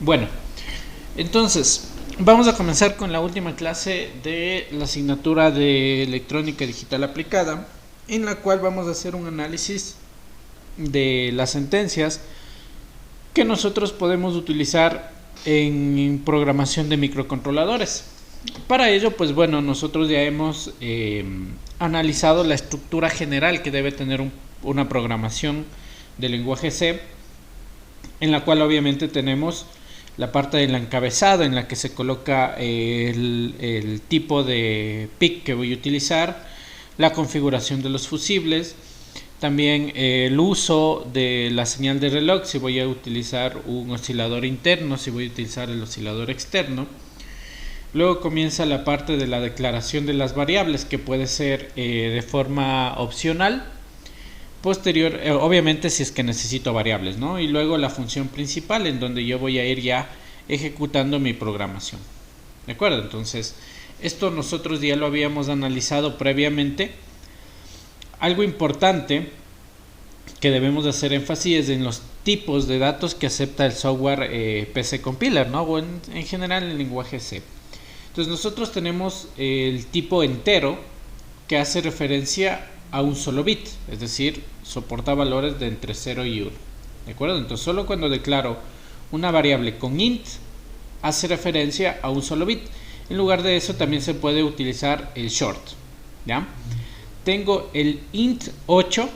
Bueno, entonces vamos a comenzar con la última clase de la asignatura de electrónica digital aplicada, en la cual vamos a hacer un análisis de las sentencias que nosotros podemos utilizar en programación de microcontroladores. Para ello, pues bueno, nosotros ya hemos analizado la estructura general que debe tener una programación de lenguaje C, en la cual obviamente tenemos la parte del encabezado en la que se coloca el tipo de PIC que voy a utilizar, la configuración de los fusibles, también el uso de la señal de reloj, si voy a utilizar un oscilador interno, si voy a utilizar el oscilador externo. Luego comienza la parte de la declaración de las variables, que puede ser de forma opcional. Posterior, obviamente si es que necesito variables, ¿no? Y luego la función principal, en donde yo voy a ir ya ejecutando mi programación. ¿De acuerdo? Entonces, esto nosotros ya lo habíamos analizado previamente. Algo importante que debemos de hacer énfasis es en los tipos de datos que acepta el software PC Compiler, ¿no? O en general el lenguaje C. Entonces nosotros tenemos el tipo entero, que hace referencia a un solo bit, es decir, soporta valores de entre 0 y 1. ¿De acuerdo? Entonces solo cuando declaro una variable con int hace referencia a un solo bit. En lugar de eso también se puede utilizar el short. ¿Ya? Tengo el int 8,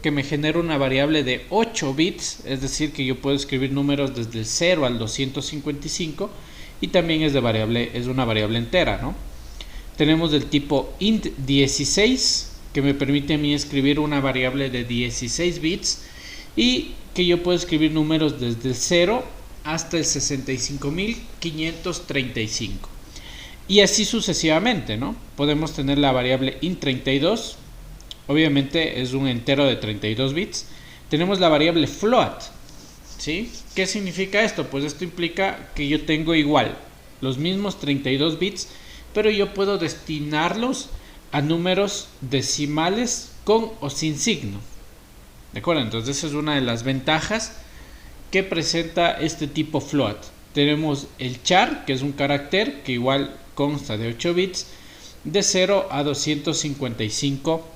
que me genera una variable de 8 bits, es decir que yo puedo escribir números desde el 0 al 255, y también es una variable entera, ¿no? Tenemos del tipo int 16, que me permite a mí escribir una variable de 16 bits y que yo puedo escribir números desde el 0 hasta el 65.535. Y así sucesivamente, ¿no? Podemos tener la variable int32, obviamente es un entero de 32 bits. Tenemos la variable float, ¿sí? ¿Qué significa esto? Pues esto implica que yo tengo igual los mismos 32 bits, pero yo puedo destinarlos a números decimales con o sin signo. ¿De acuerdo? Entonces esa es una de las ventajas que presenta este tipo float. Tenemos el char, que es un carácter que igual consta de 8 bits, de 0 a 255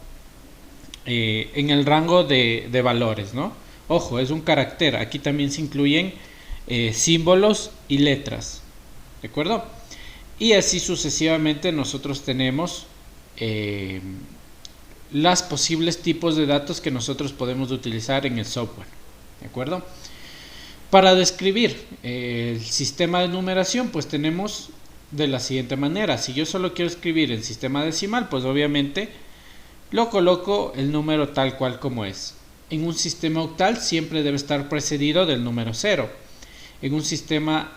en el rango de valores, ¿no? Ojo, es un carácter. Aquí también se incluyen símbolos y letras. ¿De acuerdo? Y así sucesivamente nosotros tenemos las posibles tipos de datos que nosotros podemos utilizar en el software. ¿De acuerdo? Para describir el sistema de numeración, pues tenemos de la siguiente manera. Si yo solo quiero escribir en sistema decimal, pues obviamente lo coloco el número tal cual como es. En un sistema octal siempre debe estar precedido del número 0. En un sistema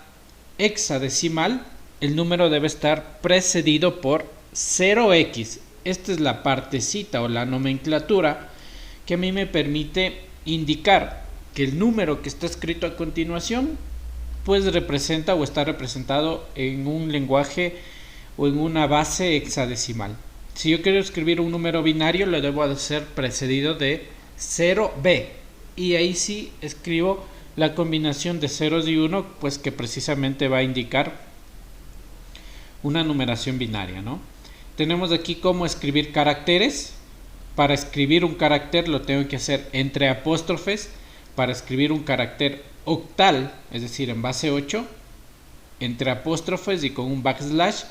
hexadecimal, el número debe estar precedido por 0x. Esta es la partecita o la nomenclatura que a mí me permite indicar que el número que está escrito a continuación pues representa o está representado en un lenguaje o en una base hexadecimal. Si yo quiero escribir un número binario, lo debo hacer precedido de 0b, y ahí sí escribo la combinación de ceros y 1, pues que precisamente va a indicar una numeración binaria, ¿no? Tenemos aquí cómo escribir caracteres. Para escribir un carácter lo tengo que hacer entre apóstrofes. Para escribir un carácter octal, es decir, en base 8, entre apóstrofes y con un backslash.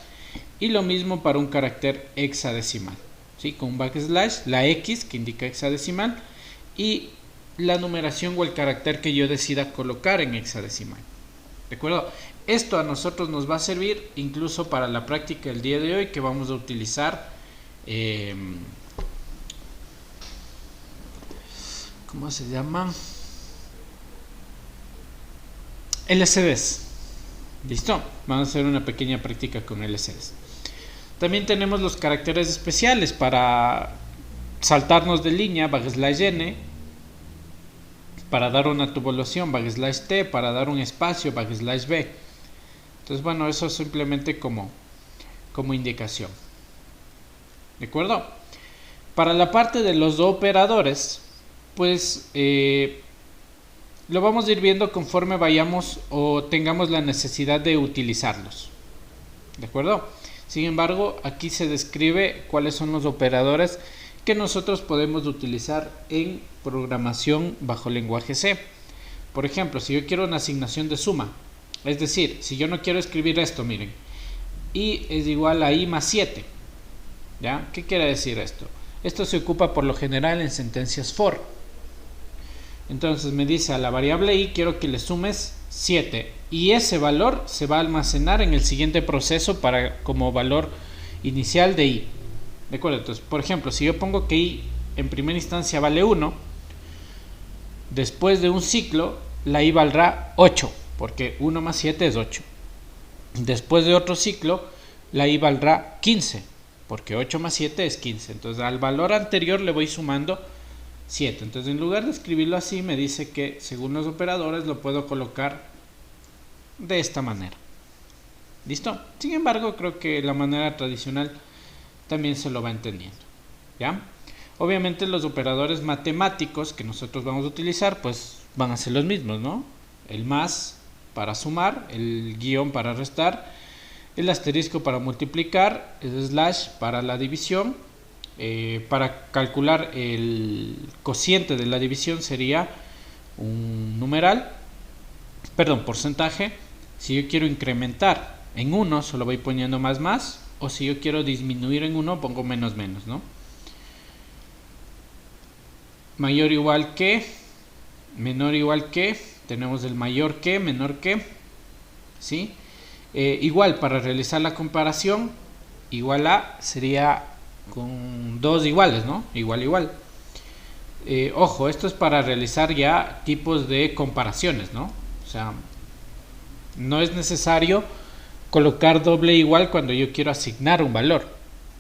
Y lo mismo para un carácter hexadecimal, ¿sí? Con un backslash, la X que indica hexadecimal y la numeración o el carácter que yo decida colocar en hexadecimal. ¿De acuerdo? Esto a nosotros nos va a servir incluso para la práctica del día de hoy, que vamos a utilizar ¿cómo se llama? LCDs. ¿Listo? Vamos a hacer una pequeña práctica con LCDs. También tenemos los caracteres especiales para saltarnos de línea, \n, para dar una tubulación, \t, para dar un espacio, \b. Entonces, bueno, eso es simplemente como indicación. ¿De acuerdo? Para la parte de los operadores, pues lo vamos a ir viendo conforme vayamos o tengamos la necesidad de utilizarlos. ¿De acuerdo? Sin embargo, aquí se describe cuáles son los operadores que nosotros podemos utilizar en programación bajo lenguaje C. Por ejemplo, si yo quiero una asignación de suma, es decir, si yo no quiero escribir esto, miren, y es igual a i más 7. ¿Ya? ¿Qué quiere decir esto? Esto se ocupa por lo general en sentencias for. Entonces me dice a la variable i quiero que le sumes 7 y ese valor se va a almacenar en el siguiente proceso como valor inicial de i. ¿De acuerdo? Entonces, por ejemplo, si yo pongo que i en primera instancia vale 1, después de un ciclo la i valdrá 8, porque 1 más 7 es 8. Después de otro ciclo la i valdrá 15, porque 8 más 7 es 15. Entonces al valor anterior le voy sumando 7. Entonces en lugar de escribirlo así me dice que según los operadores lo puedo colocar de esta manera. ¿Listo? Sin embargo, creo que la manera tradicional también se lo va entendiendo. ¿Ya? Obviamente los operadores matemáticos que nosotros vamos a utilizar pues van a ser los mismos, ¿no? El más para sumar, el guión para restar, el asterisco para multiplicar, el slash para la división. Para calcular el cociente de la división sería un numeral, perdón, porcentaje. Si yo quiero incrementar en 1 solo voy poniendo más, o si yo quiero disminuir en 1 pongo menos, ¿no? Mayor igual que, menor igual que, tenemos el mayor que, menor que, ¿sí? Igual para realizar la comparación, igual a sería con dos iguales, ¿no? Igual. Ojo, esto es para realizar ya tipos de comparaciones, ¿no? O sea, no es necesario colocar doble igual cuando yo quiero asignar un valor,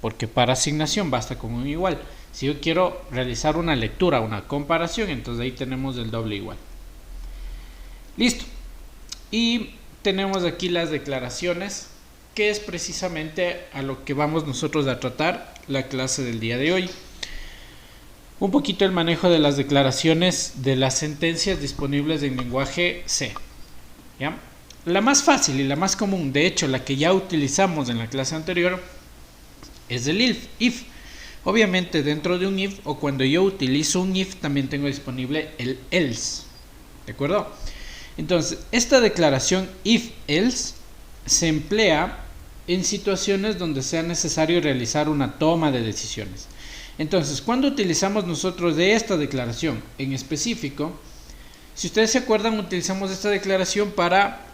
porque para asignación basta con un igual. Si yo quiero realizar una lectura, una comparación, entonces ahí tenemos el doble igual. Listo. Y tenemos aquí las declaraciones, que es precisamente a lo que vamos nosotros a tratar la clase del día de hoy. Un poquito el manejo de las declaraciones de las sentencias disponibles en lenguaje C. ¿Ya? La más fácil y la más común, de hecho la que ya utilizamos en la clase anterior, es el if. Obviamente dentro de un if o cuando yo utilizo un if también tengo disponible el else. ¿De acuerdo? Entonces esta declaración if-else se emplea en situaciones donde sea necesario realizar una toma de decisiones. Entonces, cuando utilizamos nosotros de esta declaración en específico, si ustedes se acuerdan, utilizamos esta declaración para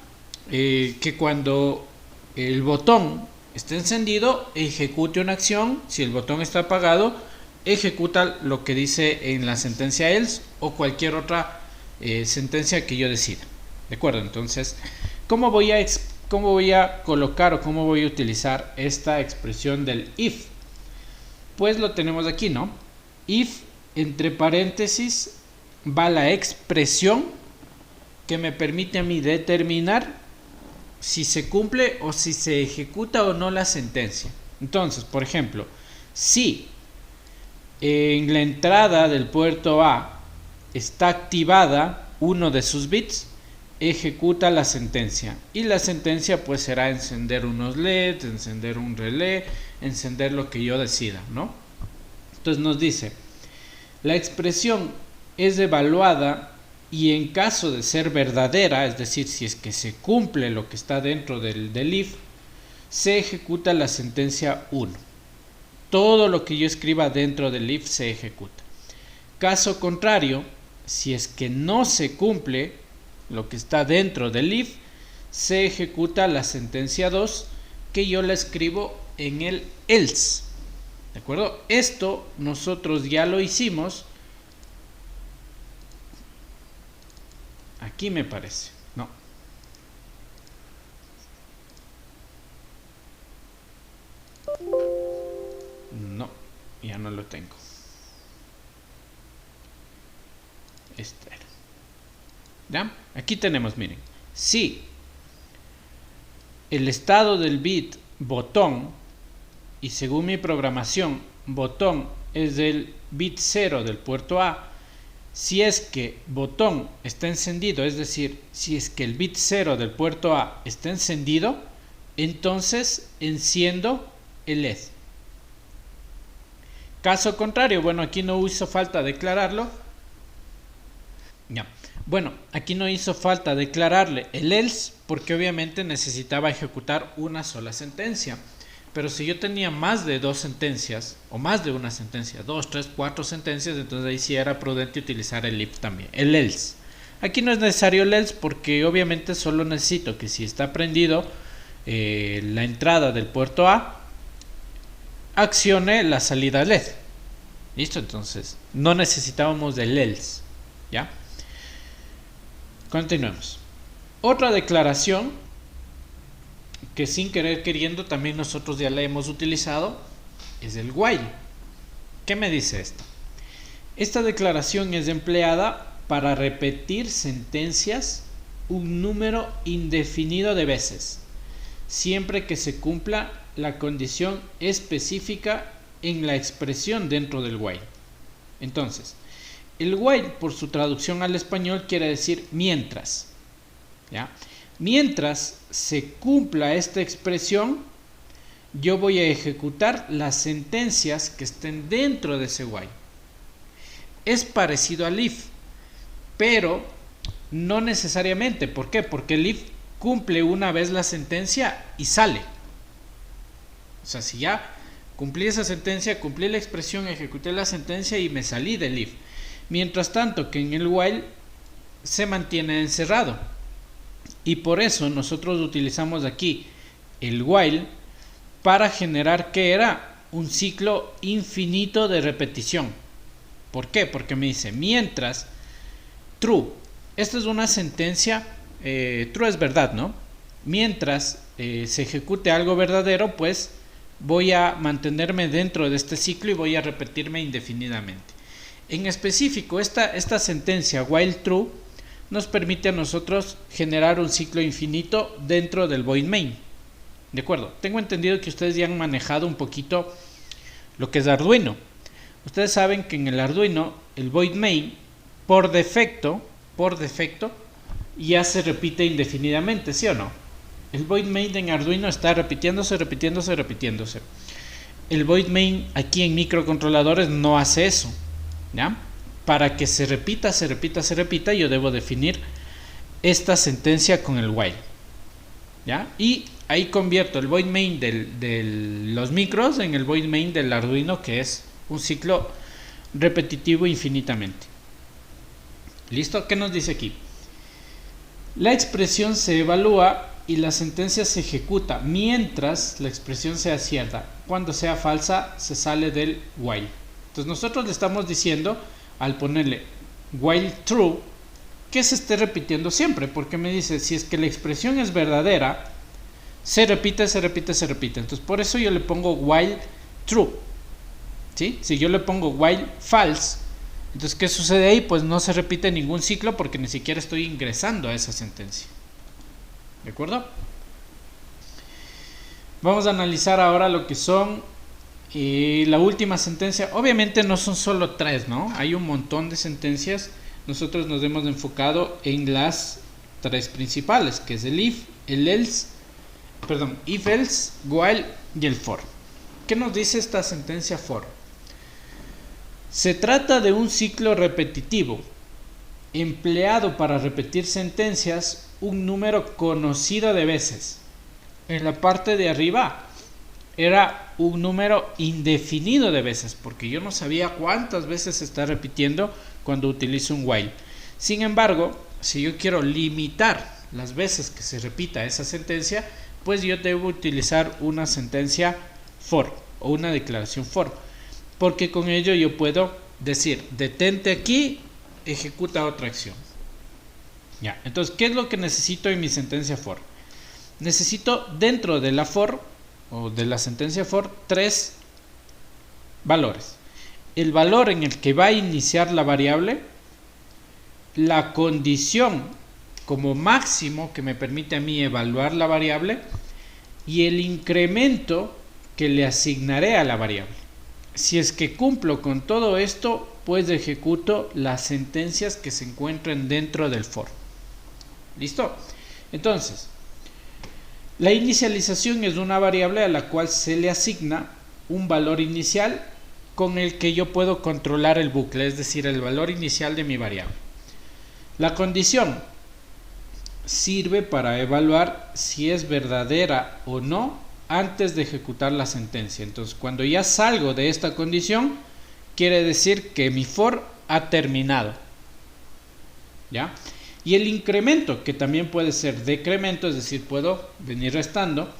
que cuando el botón esté encendido, ejecute una acción. Si el botón está apagado, ejecuta lo que dice en la sentencia else o cualquier otra sentencia que yo decida. ¿De acuerdo? Entonces, ¿cómo voy a colocar o cómo voy a utilizar esta expresión del if? Pues lo tenemos aquí, ¿no? If, entre paréntesis, va la expresión que me permite a mí determinar si se cumple o si se ejecuta o no la sentencia. Entonces, por ejemplo, si en la entrada del puerto A está activada uno de sus bits, ejecuta la sentencia, y la sentencia pues será encender unos LEDs, encender un relé, encender lo que yo decida, ¿no? Entonces nos dice, la expresión es evaluada y en caso de ser verdadera, es decir, si es que se cumple lo que está dentro del if, se ejecuta la sentencia 1. Todo lo que yo escriba dentro del if se ejecuta. Caso contrario, si es que no se cumple lo que está dentro del if, se ejecuta la sentencia 2, que yo la escribo en el else. ¿De acuerdo? Esto nosotros ya lo hicimos. Aquí me parece. No, ya no lo tengo. Este era. ¿Ya? Aquí tenemos, miren, si el estado del bit botón, y según mi programación, botón es del bit 0 del puerto A, Si es que botón está encendido, es decir, si es que el bit 0 del puerto A está encendido, entonces enciendo el LED. Caso contrario, bueno, aquí no hizo falta declararlo. Ya. Bueno, aquí no hizo falta declararle el else porque obviamente necesitaba ejecutar una sola sentencia. Pero si yo tenía más de dos sentencias, o más de una sentencia, 2, 3, 4 sentencias, entonces ahí sí era prudente utilizar el if también, el else. Aquí no es necesario el else porque obviamente solo necesito que si está prendido la entrada del puerto A, accione la salida LED. ¿Listo? Entonces, no necesitábamos del else. ¿Ya? Continuemos. Otra declaración que sin querer queriendo también nosotros ya la hemos utilizado es el while. ¿Qué me dice esto? Esta declaración es empleada para repetir sentencias un número indefinido de veces, siempre que se cumpla la condición específica en la expresión dentro del while. Entonces, el while por su traducción al español quiere decir mientras. ¿Ya? Mientras se cumpla esta expresión, yo voy a ejecutar las sentencias que estén dentro de ese while. Es parecido al if, pero no necesariamente. ¿Por qué? Porque el if cumple una vez la sentencia y sale. O sea, si ya cumplí esa sentencia, cumplí la expresión, ejecuté la sentencia y me salí del if. Mientras tanto que en el while se mantiene encerrado. Y por eso nosotros utilizamos aquí el while para generar que era un ciclo infinito de repetición. ¿Por qué? Porque me dice mientras true. Esta es una sentencia, true es verdad, ¿no? Mientras se ejecute algo verdadero, pues voy a mantenerme dentro de este ciclo y voy a repetirme indefinidamente. En específico, esta sentencia while true nos permite a nosotros generar un ciclo infinito dentro del void main. ¿De acuerdo? Tengo entendido que ustedes ya han manejado un poquito lo que es Arduino. Ustedes saben que en el Arduino el void main por defecto ya se repite indefinidamente, ¿sí o no? El void main en Arduino está repitiéndose. El void main aquí en microcontroladores no hace eso, ¿ya? Para que se repita, yo debo definir esta sentencia con el while. ¿Ya? Y ahí convierto el void main de los micros en el void main del Arduino, que es un ciclo repetitivo infinitamente. ¿Listo? ¿Qué nos dice aquí? La expresión se evalúa y la sentencia se ejecuta mientras la expresión sea cierta. Cuando sea falsa, se sale del while. Entonces nosotros le estamos diciendo, al ponerle while true, que se esté repitiendo siempre, porque me dice, si es que la expresión es verdadera, se repite. Entonces por eso yo le pongo while true. ¿Sí? Si yo le pongo while false, entonces ¿qué sucede ahí? Pues no se repite ningún ciclo porque ni siquiera estoy ingresando a esa sentencia. ¿De acuerdo? Vamos a analizar ahora lo que son la última sentencia. Obviamente no son solo 3, ¿no? Hay un montón de sentencias. Nosotros nos hemos enfocado en las 3 principales, que es el if, el else, if else, while y el for. ¿Qué nos dice esta sentencia for? Se trata de un ciclo repetitivo empleado para repetir sentencias un número conocido de veces. En la parte de arriba era un número indefinido de veces, porque yo no sabía cuántas veces se está repitiendo cuando utilizo un while. Sin embargo, si yo quiero limitar las veces que se repita esa sentencia, pues yo debo utilizar una sentencia for o una declaración for, porque con ello yo puedo decir detente aquí, ejecuta otra acción. Ya, entonces, ¿qué es lo que necesito en mi sentencia for? Necesito dentro de la for o de la sentencia for 3 valores. El valor en el que va a iniciar la variable, la condición como máximo que me permite a mí evaluar la variable y el incremento que le asignaré a la variable. Si es que cumplo con todo esto, pues ejecuto las sentencias que se encuentren dentro del for. ¿Listo? Entonces, la inicialización es una variable a la cual se le asigna un valor inicial con el que yo puedo controlar el bucle, es decir, el valor inicial de mi variable. La condición sirve para evaluar si es verdadera o no antes de ejecutar la sentencia. Entonces, cuando ya salgo de esta condición, quiere decir que mi for ha terminado. ¿Ya? Y el incremento, que también puede ser decremento, es decir, puedo venir restando,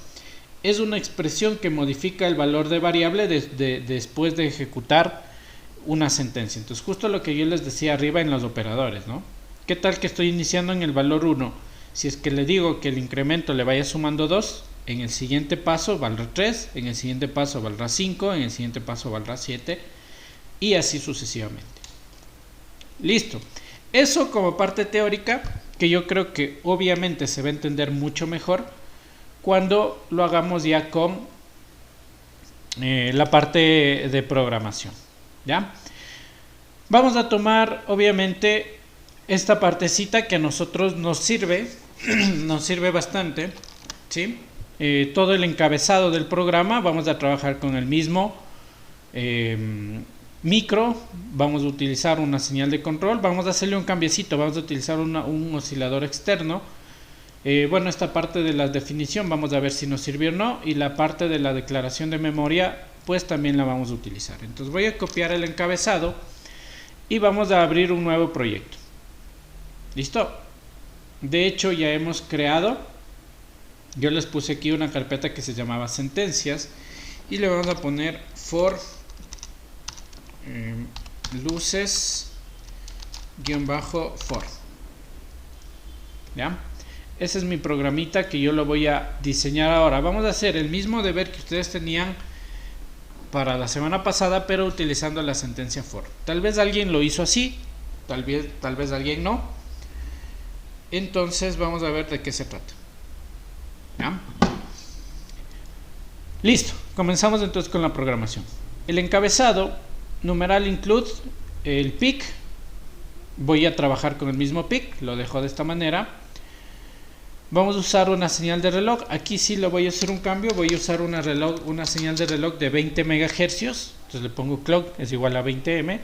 es una expresión que modifica el valor de variable después de ejecutar una sentencia. Entonces, justo lo que yo les decía arriba en los operadores, ¿no? ¿Qué tal que estoy iniciando en el valor 1? Si es que le digo que el incremento le vaya sumando 2, en el siguiente paso valdrá 3, en el siguiente paso valdrá 5, en el siguiente paso valdrá 7 y así sucesivamente. Listo. Eso como parte teórica, que yo creo que obviamente se va a entender mucho mejor cuando lo hagamos ya con la parte de programación. ¿Ya? Vamos a tomar obviamente esta partecita que a nosotros nos sirve bastante, ¿sí? Todo el encabezado del programa vamos a trabajar con el mismo micro, vamos a utilizar una señal de control, vamos a hacerle un cambiecito, vamos a utilizar un oscilador externo. Bueno, esta parte de la definición vamos a ver si nos sirvió o no, y la parte de la declaración de memoria pues también la vamos a utilizar. Entonces voy a copiar el encabezado y vamos a abrir un nuevo proyecto. ¿Listo? De hecho ya hemos creado, yo les puse aquí una carpeta que se llamaba sentencias y le vamos a poner for luces-for. ¿Ya? Ese es mi programita que yo lo voy a diseñar ahora. Vamos a hacer el mismo deber que ustedes tenían para la semana pasada, pero utilizando la sentencia for. Tal vez alguien lo hizo así, tal vez alguien no. Entonces vamos a ver de qué se trata. ¿Ya? Listo, comenzamos entonces con la programación. El encabezado, numeral include el pic. Voy a trabajar con el mismo pic, lo dejo de esta manera. Vamos a usar una señal de reloj. Aquí sí le voy a hacer un cambio. Voy a usar una señal de reloj de 20 MHz. Entonces le pongo clock es igual a 20M.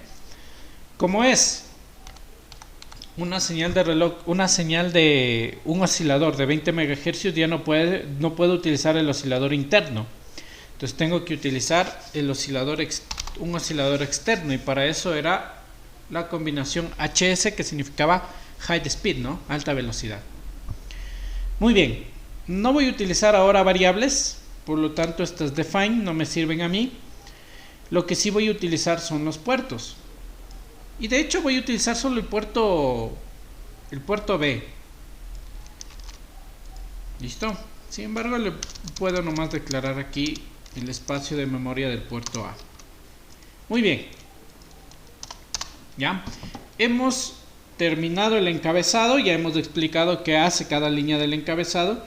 Como es una señal de reloj, una señal de un oscilador de 20 MHz, ya no puedo utilizar el oscilador interno. Entonces tengo que utilizar un oscilador externo, y para eso era la combinación HS, que significaba high speed, ¿no? Alta velocidad. Muy bien, no voy a utilizar ahora variables, por lo tanto estas define no me sirven a mí. Lo que sí voy a utilizar son los puertos. Y de hecho voy a utilizar solo el puerto B. ¿Listo? Sin embargo, le puedo nomás declarar aquí el espacio de memoria del puerto A. Muy bien. Ya. Hemos terminado el encabezado, ya hemos explicado qué hace cada línea del encabezado.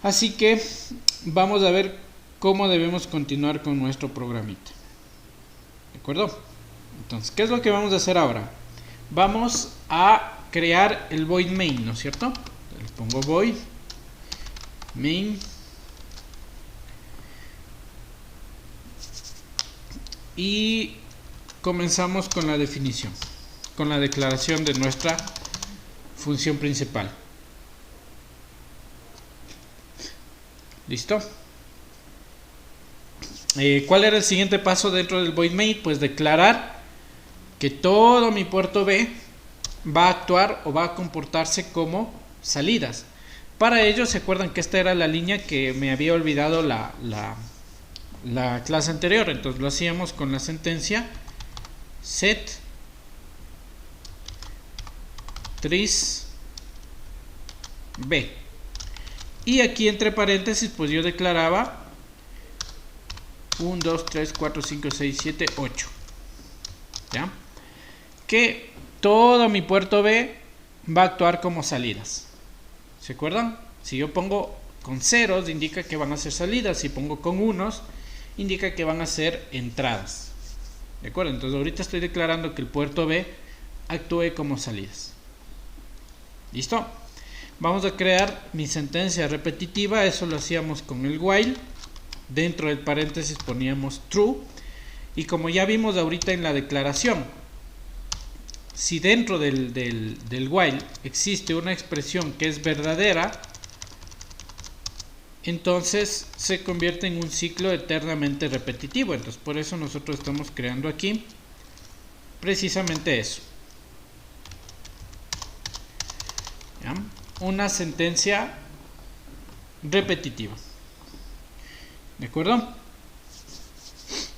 Así que vamos a ver cómo debemos continuar con nuestro programita. ¿De acuerdo? Entonces, ¿qué es lo que vamos a hacer ahora? Vamos a crear el void main, ¿no es cierto? Les pongo void main y comenzamos con la definición, con la declaración de nuestra función principal. ¿Listo? ¿Cuál era el siguiente paso dentro del void main? Pues declarar que todo mi puerto B va a actuar o va a comportarse como salidas. Para ello, se acuerdan que esta era la línea que me había olvidado la clase anterior. Entonces lo hacíamos con la sentencia set tris B, y aquí entre paréntesis pues yo declaraba 1, 2, 3, 4, 5, 6, 7, 8. ¿Ya? Que todo mi puerto B va a actuar como salidas. ¿Se acuerdan? Si yo pongo con ceros, indica que van a ser salidas. Si pongo con unos, indica que van a ser entradas. ¿De acuerdo? Entonces ahorita estoy declarando que el puerto B actúe como salidas. ¿Listo? Vamos a crear mi sentencia repetitiva. Eso lo hacíamos con el while. Dentro del paréntesis poníamos true. Y como ya vimos ahorita en la declaración, si dentro del while existe una expresión que es verdadera, entonces se convierte en un ciclo eternamente repetitivo. Entonces por eso nosotros estamos creando aquí precisamente eso. ¿Ya? Una sentencia repetitiva. ¿De acuerdo?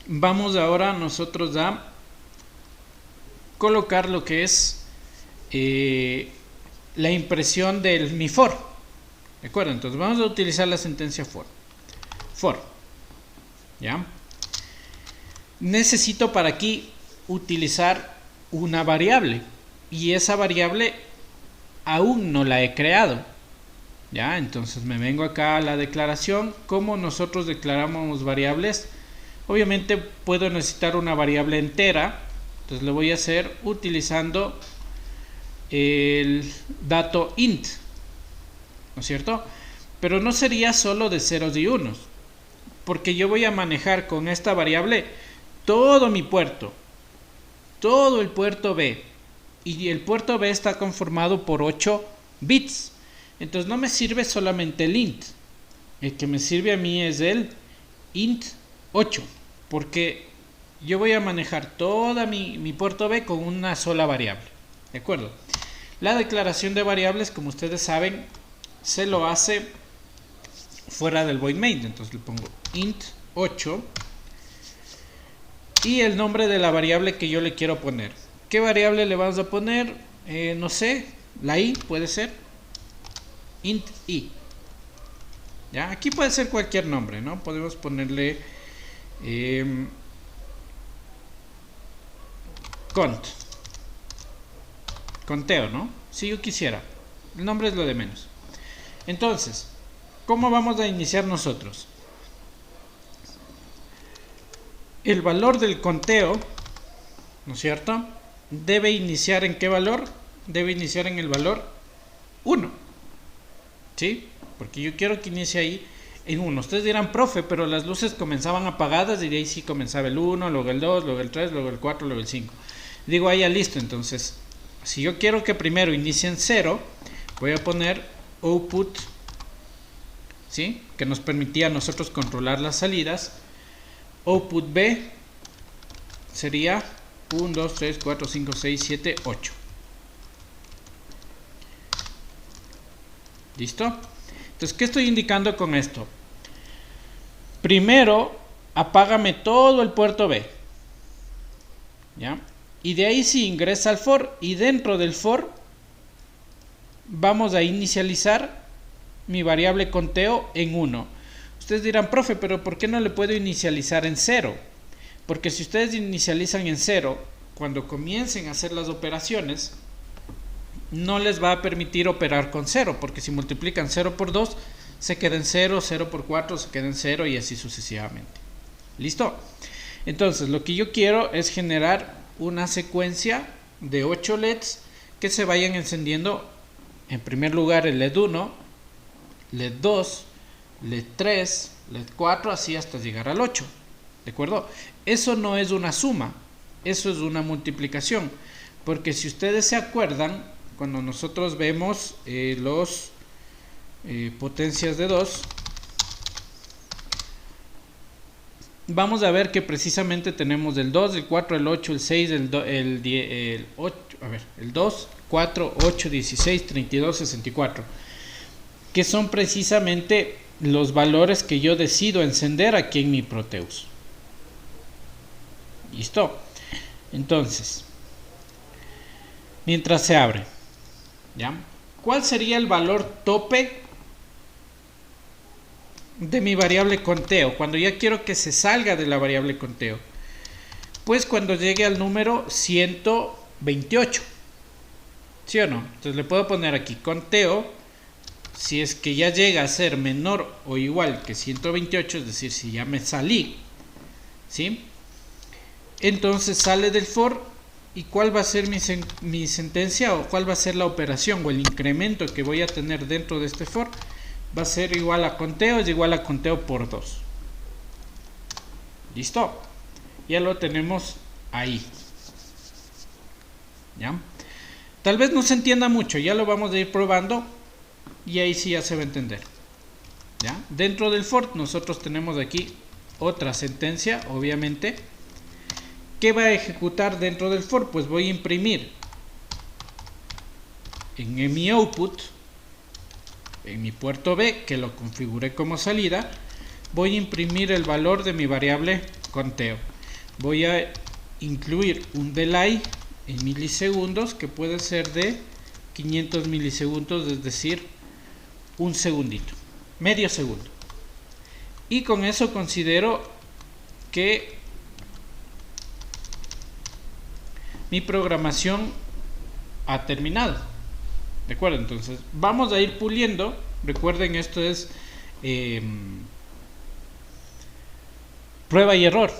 Vamos ahora nosotros a colocar lo que es la impresión del mi for. ¿De acuerdo? Entonces vamos a utilizar la sentencia for. For. ¿Ya? Necesito para aquí utilizar una variable. Y esa variable aún no la he creado. ¿Ya? Entonces me vengo acá a la declaración. ¿Cómo nosotros declaramos variables? Obviamente puedo necesitar una variable entera. Entonces lo voy a hacer utilizando el dato int. ¿No es cierto? Pero no sería solo de ceros y unos, porque yo voy a manejar con esta variable todo mi puerto, todo el puerto B, y el puerto B está conformado por 8 bits. Entonces no me sirve solamente el int, el que me sirve a mí es el int 8, porque yo voy a manejar toda mi puerto B con una sola variable. ¿De acuerdo? La declaración de variables, como ustedes saben, se lo hace fuera del void main. Entonces le pongo int 8 y el nombre de la variable que yo le quiero poner. ¿Qué variable le vamos a poner? No sé, la i puede ser int i. ¿Ya? Aquí puede ser cualquier nombre, ¿no? Podemos ponerle conteo, ¿no? Si yo quisiera. El nombre es lo de menos. Entonces, ¿cómo vamos a iniciar nosotros? El valor del conteo, ¿no es cierto? Debe iniciar ¿en qué valor? Debe iniciar en el valor 1. ¿Sí? Porque yo quiero que inicie ahí en 1. Ustedes dirán, profe, pero las luces comenzaban apagadas y de ahí sí comenzaba el 1, luego el 2, luego el 3, luego el 4, luego el 5. Digo, ahí ya listo. Entonces, si yo quiero que primero inicie en 0, voy a poner output, ¿sí? Que nos permitía a nosotros controlar las salidas. Output B sería 1, 2, 3, 4, 5, 6, 7, 8. ¿Listo? Entonces, ¿qué estoy indicando con esto? Primero, apágame todo el puerto B. ¿Ya? Y de ahí sí ingresa al for, y dentro del for vamos a inicializar mi variable conteo en 1. Ustedes dirán, profe, pero ¿por qué no le puedo inicializar en 0? Porque si ustedes inicializan en 0, cuando comiencen a hacer las operaciones, no les va a permitir operar con 0, porque si multiplican 0 por 2, se queda en 0, 0 por 4, se queda en 0 y así sucesivamente. ¿Listo? Entonces, lo que yo quiero es generar una secuencia de 8 LEDs que se vayan encendiendo. En primer lugar el LED 1, LED 2, LED 3, LED 4, así hasta llegar al 8. ¿De acuerdo? Eso no es una suma, eso es una multiplicación. Porque si ustedes se acuerdan, cuando nosotros vemos los potencias de 2, vamos a ver que precisamente tenemos el 2, el 4, el 8, el 6, el 8, el 2, 4, 8, 16, 32, 64, que son precisamente los valores que yo decido encender aquí en mi Proteus. ¿Listo? Entonces, mientras se abre, ¿ya? ¿Cuál sería el valor tope de mi variable conteo cuando ya quiero que se salga de la variable conteo? Pues cuando llegue al número 128. ¿Sí o no? Entonces le puedo poner aquí conteo. Si es que ya llega a ser menor o igual que 128, es decir, si ya me salí, ¿sí? entonces sale del for. ¿Y cuál va a ser mi sentencia o cuál va a ser la operación o el incremento que voy a tener dentro de este for? Va a ser igual a conteo, es igual a conteo por 2. ¿Listo? Ya lo tenemos ahí. ¿Ya? Tal vez no se entienda mucho, ya lo vamos a ir probando y ahí sí ya se va a entender. ¿Ya? Dentro del for nosotros tenemos aquí otra sentencia, obviamente. ¿Qué va a ejecutar dentro del for? Pues voy a imprimir en mi output, en mi puerto B, que lo configuré como salida, voy a imprimir el valor de mi variable conteo. Voy a incluir un delay en milisegundos que puede ser de 500 milisegundos, es decir, un segundito, medio segundo. Y con eso considero que mi programación ha terminado. ¿De acuerdo? Entonces vamos a ir puliendo. Recuerden, esto es prueba y error.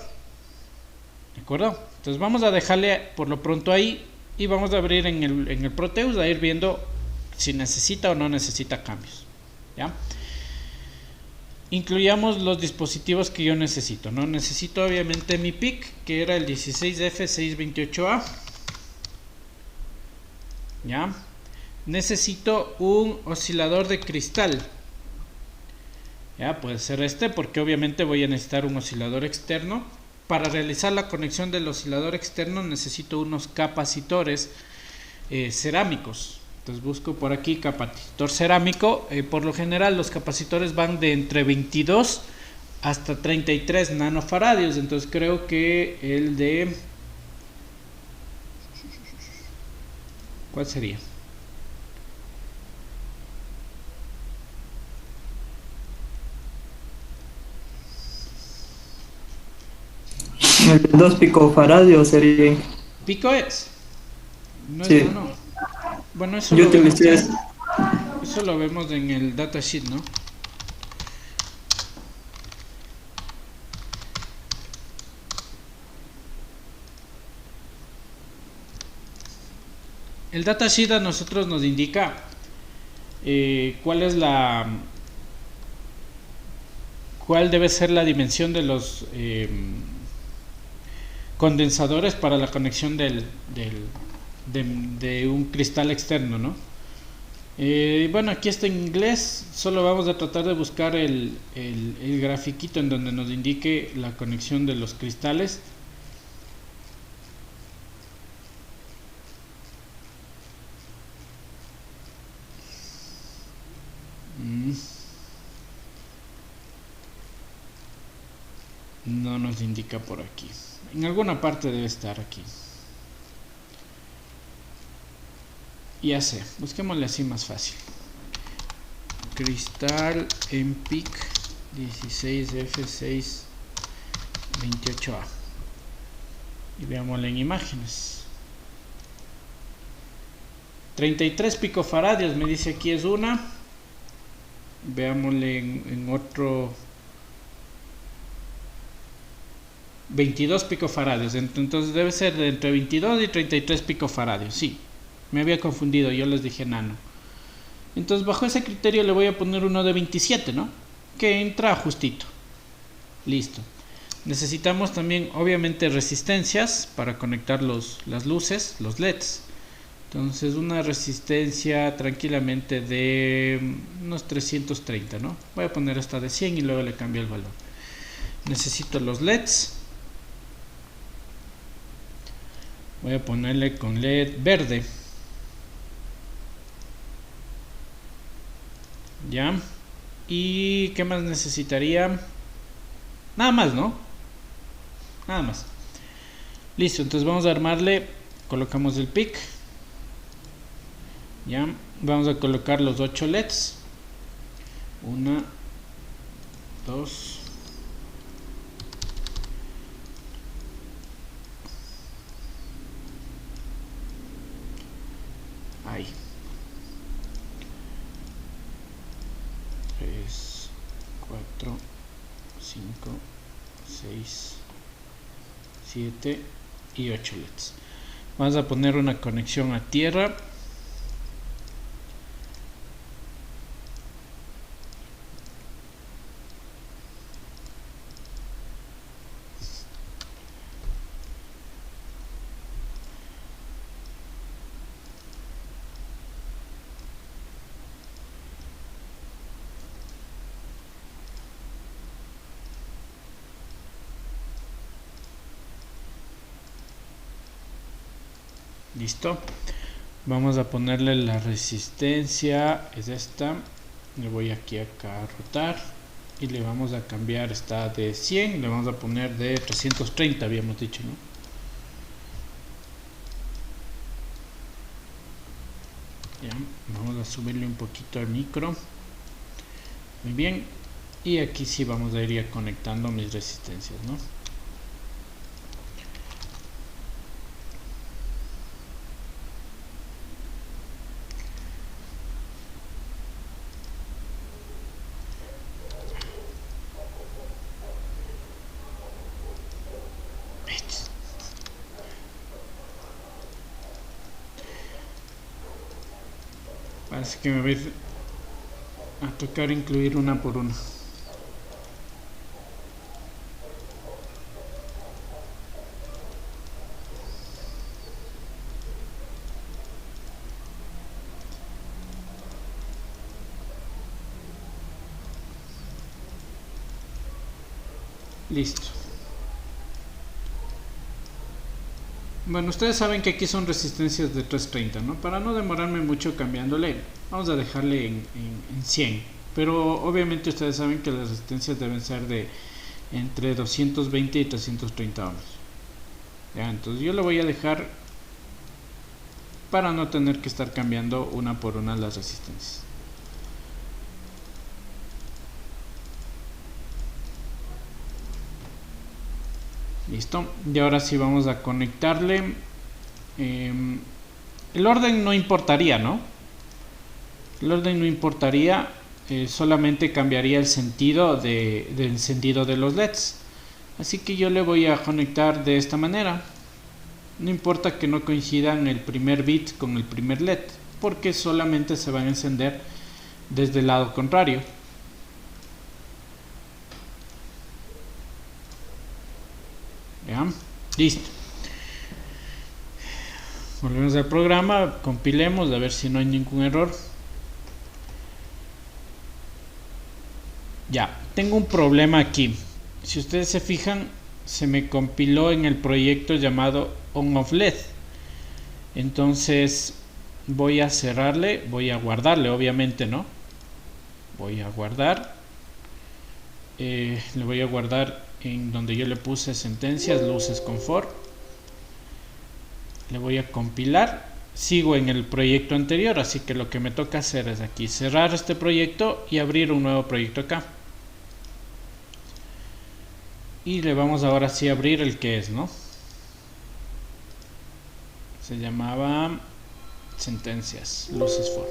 ¿De acuerdo? Entonces vamos a dejarle por lo pronto ahí y vamos a abrir en el Proteus a ir viendo si necesita o no necesita cambios. ¿Ya? Incluyamos los dispositivos que yo necesito, ¿no? Necesito obviamente mi PIC, que era el 16F628A. ¿Ya? Necesito un oscilador de cristal. ¿Ya? Puede ser este, porque obviamente voy a necesitar un oscilador externo. Para realizar la conexión del oscilador externo necesito unos capacitores cerámicos. Entonces busco por aquí capacitor cerámico. Por lo general los capacitores van de entre 22 hasta 33 nanofaradios. Entonces creo que el de... ¿cuál sería? El de 2 picofaradios sería. ¿Pico es? No Sí. es nano. Bueno, eso Yo lo vemos, utilicé eso lo vemos en el datasheet, ¿no? El datasheet a nosotros nos indica cuál debe ser la dimensión de los condensadores para la conexión de un cristal externo, ¿no? Bueno, aquí está en inglés. Solo vamos a tratar de buscar el grafiquito en donde nos indique la conexión de los cristales. No nos indica por aquí. En alguna parte debe estar aquí. Ya sé, busquémosle así más fácil. Cristal en PIC 16F628A. Y veámosle en imágenes. 33 picofaradios me dice aquí es una. Veámosle en otro. 22 picofaradios. Entonces debe ser de entre 22 y 33 picofaradios. Sí, me había confundido, yo les dije nano. Entonces bajo ese criterio le voy a poner uno de 27, ¿no? Que entra justito. Listo. Necesitamos también obviamente resistencias para conectar las luces, los LEDs. Entonces una resistencia tranquilamente de unos 330, ¿no? Voy a poner esta de 100 y luego le cambio el valor. Necesito los LEDs. Voy a ponerle con LED verde. Ya. ¿Y qué más necesitaría? Nada más, ¿no? Nada más. Listo, entonces vamos a armarle. Colocamos el PIC. Ya. Vamos a colocar los 8 LEDs. 1, 2. Ahí. 3, 4, 5, 6, 7 y 8 LEDs. Vamos a poner una conexión a tierra. Listo. Vamos a ponerle la resistencia, es esta. Le voy aquí acá a rotar y le vamos a cambiar, está de 100, le vamos a poner de 330, habíamos dicho, ¿no? Ya, vamos a subirle un poquito al micro. Muy bien. Y aquí sí vamos a ir conectando mis resistencias, ¿no? Así que me voy a tocar incluir una por una. Listo. Bueno, ustedes saben que aquí son resistencias de 330, ¿no? Para no demorarme mucho cambiándole, vamos a dejarle en 100. Pero obviamente ustedes saben que las resistencias deben ser de entre 220 y 330 ohms. Ya, entonces yo le voy a dejar para no tener que estar cambiando una por una las resistencias. Listo, y ahora sí vamos a conectarle. El orden no importaría, ¿no? El orden no importaría, solamente cambiaría el sentido de encendido de los LEDs. Así que yo le voy a conectar de esta manera. No importa que no coincidan el primer bit con el primer LED, porque solamente se van a encender desde el lado contrario. ¿Ya? Listo. Volvemos al programa, compilemos a ver si no hay ningún error. Ya, tengo un problema aquí. Si ustedes se fijan, se me compiló en el proyecto llamado ON/OFF-LED. Entonces voy a cerrarle, voy a guardarle, obviamente, ¿no? Voy a guardar. Le voy a guardar en donde yo le puse sentencias, luces confort. Le voy a compilar. Sigo en el proyecto anterior, así que lo que me toca hacer es aquí cerrar este proyecto y abrir un nuevo proyecto acá. Y le vamos ahora sí a abrir el que es, ¿no? Se llamaba sentencias, luces for.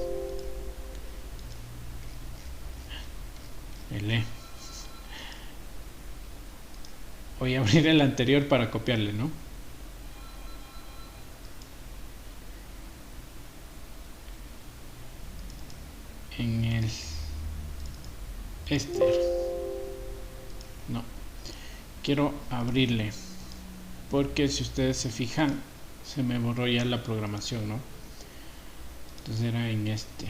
L. Voy a abrir el anterior para copiarle, ¿no? En el no, quiero abrirle porque si ustedes se fijan se me borró ya la programación, ¿no? Entonces era en este.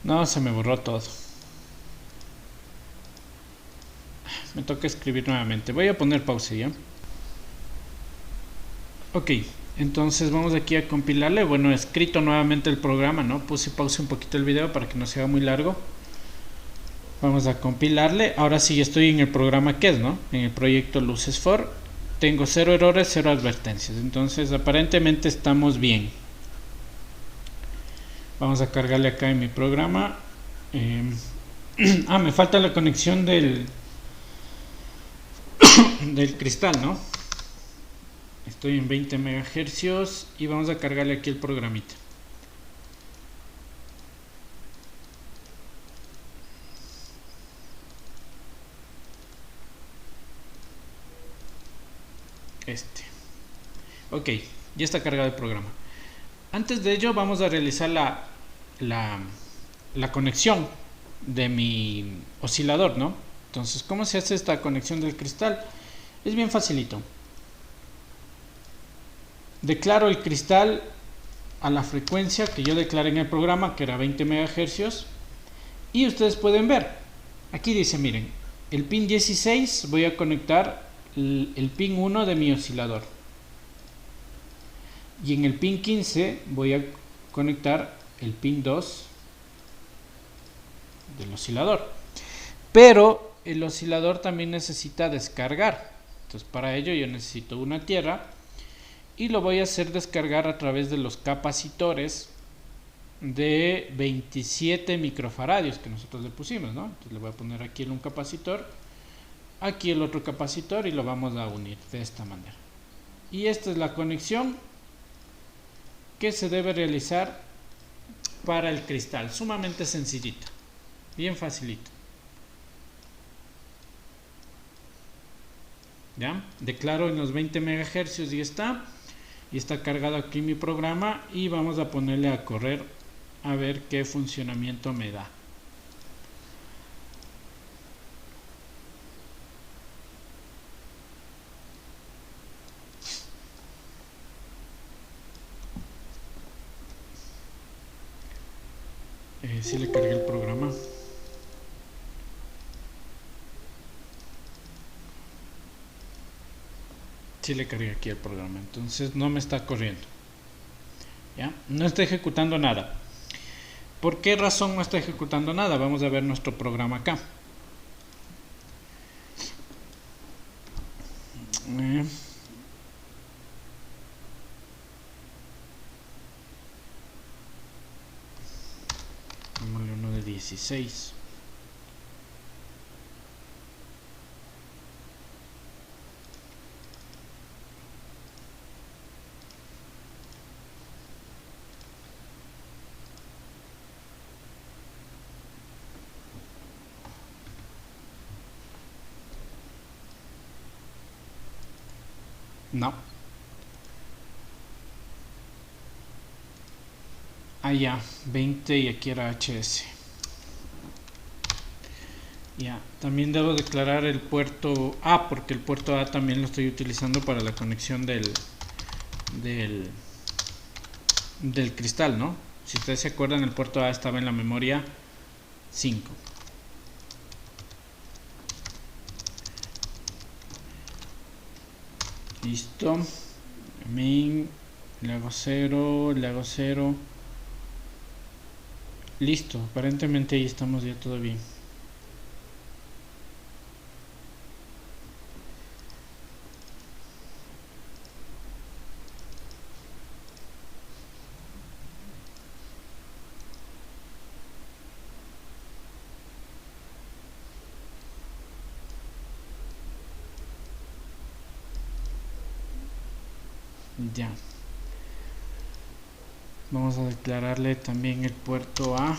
No, se me borró todo. Me toca escribir nuevamente. Voy a poner pausa ya. Ok, entonces vamos aquí a compilarle. Bueno, he escrito nuevamente el programa, ¿no? Puse pausa un poquito el video para que no sea muy largo. Vamos a compilarle. Ahora sí estoy en el programa que es, ¿no? En el proyecto Luces for. Tengo 0 errores, 0 advertencias. Entonces aparentemente estamos bien. Vamos a cargarle acá en mi programa. Me falta la conexión del cristal, ¿no? Estoy en 20 MHz y vamos a cargarle aquí el programita. este. Ok, ya está cargado el programa. Antes de ello vamos a realizar la conexión de mi oscilador, ¿no? Entonces, ¿cómo se hace esta conexión del cristal? Es bien facilito. Declaro el cristal a la frecuencia que yo declaré en el programa, que era 20 MHz, y ustedes pueden ver, aquí dice, miren, el pin 16 voy a conectar el pin 1 de mi oscilador, y en el pin 15 voy a conectar el pin 2 del oscilador. Pero el oscilador también necesita descargar, entonces para ello yo necesito una tierra y lo voy a hacer descargar a través de los capacitores de 27 microfaradios que nosotros le pusimos, ¿no? Entonces le voy a poner aquí un capacitor, aquí el otro capacitor y lo vamos a unir de esta manera. Y esta es la conexión que se debe realizar para el cristal, sumamente sencillita, bien facilito. ¿Ya? Declaro en los 20 MHz y está cargado aquí mi programa y vamos a ponerle a correr a ver qué funcionamiento me da. Si le cargué el programa. Si le cargué aquí el programa, entonces no me está corriendo. ¿Ya? No está ejecutando nada. ¿Por qué razón no está ejecutando nada? Vamos a ver nuestro programa acá. Démosle uno de 16. No. Ya, 20 y aquí era HS. Ya, también debo declarar el puerto A, porque el puerto A también lo estoy utilizando para la conexión del cristal, ¿no? Si ustedes se acuerdan, el puerto A estaba en la memoria 5. Listo. Main, le hago 0, le hago 0. Listo, aparentemente ahí estamos ya todo bien. Ya. Vamos a declararle también el puerto A.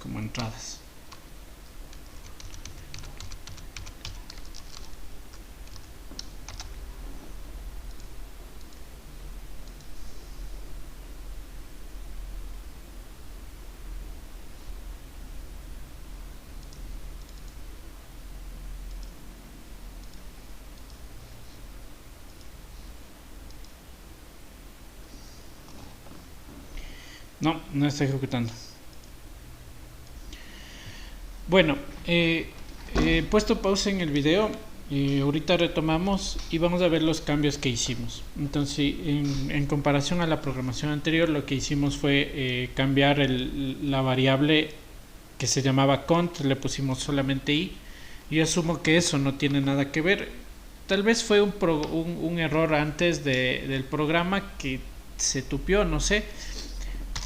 Como entradas. No, no está ejecutando. Bueno, he puesto pausa en el video. Ahorita retomamos y vamos a ver los cambios que hicimos. Entonces, en comparación a la programación anterior, lo que hicimos fue cambiar la variable que se llamaba cont, le pusimos solamente i. Yo asumo que eso no tiene nada que ver. Tal vez fue un error antes del programa que se tupió, no sé.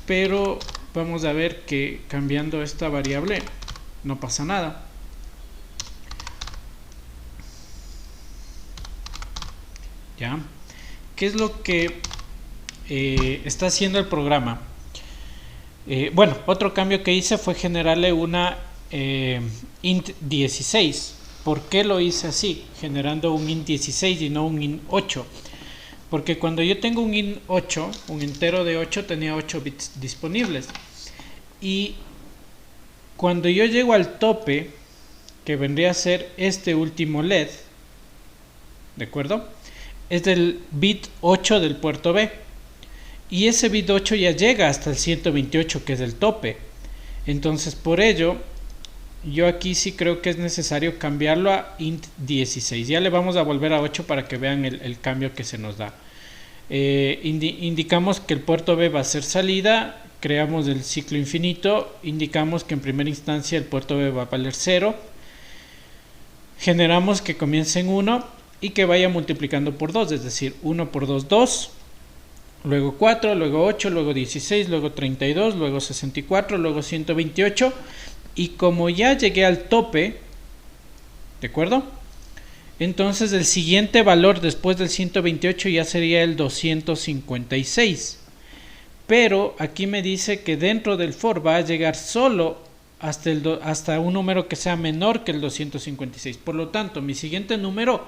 Pero vamos a ver que cambiando esta variable no pasa nada. ¿Ya? ¿Qué es lo que está haciendo el programa? Bueno, otro cambio que hice fue generarle una int 16. ¿Por qué lo hice así? Generando un int 16 y no un int 8. Porque cuando yo tengo un int 8, un entero de 8, tenía 8 bits disponibles. Y cuando yo llego al tope, que vendría a ser este último LED, ¿de acuerdo? Es del bit 8 del puerto B. Y ese bit 8 ya llega hasta el 128, que es el tope. Entonces, por ello, yo aquí sí creo que es necesario cambiarlo a int 16. Ya le vamos a volver a 8 para que vean el cambio que se nos da. Indicamos que el puerto B va a ser salida, creamos el ciclo infinito, indicamos que en primera instancia el puerto B va a valer 0, generamos que comience en 1 y que vaya multiplicando por 2, es decir, 1 por 2, 2, luego 4, luego 8, luego 16, luego 32, luego 64, luego 128, y como ya llegué al tope, ¿de acuerdo? Entonces el siguiente valor después del 128 ya sería el 256. Pero aquí me dice que dentro del for va a llegar solo hasta un número que sea menor que el 256. Por lo tanto, mi siguiente número,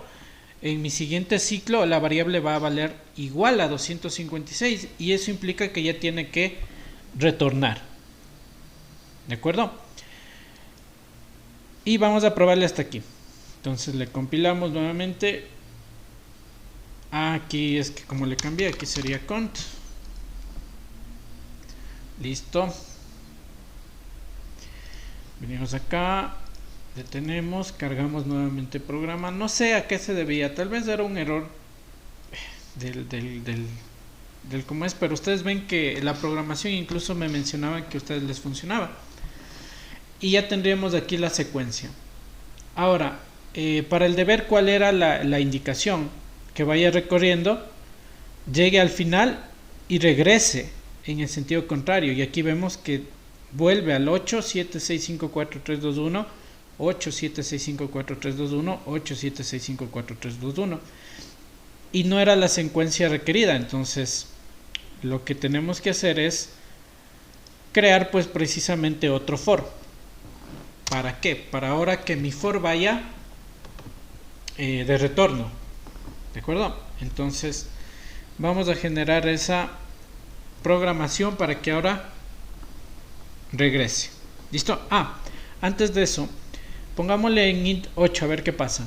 en mi siguiente ciclo, la variable va a valer igual a 256. Y eso implica que ya tiene que retornar. ¿De acuerdo? Y vamos a probarle hasta aquí. Entonces le compilamos nuevamente. Aquí es que como le cambié, aquí sería cont. Listo. Venimos acá, detenemos, cargamos nuevamente el programa. No sé a qué se debía, tal vez era un error del cómo es, pero ustedes ven que la programación incluso me mencionaban que a ustedes les funcionaba. Y ya tendríamos aquí la secuencia. Ahora, para el deber, ¿cuál era la indicación? Que vaya recorriendo, llegue al final y regrese en el sentido contrario. Y aquí vemos que vuelve al 8, 7, 6, 5, 4, 3, 2, 1, 8, 7, 6, 5, 4, 3, 2, 1, 8, 7, 6, 5, 4, 3, 2, 1. Y no era la secuencia requerida. Entonces, lo que tenemos que hacer es crear pues precisamente otro for. ¿Para qué? Para ahora que mi for vaya de retorno. ¿De acuerdo? Entonces vamos a generar esa programación para que ahora regrese. ¿Listo? Antes de eso, pongámosle en int 8 a ver qué pasa.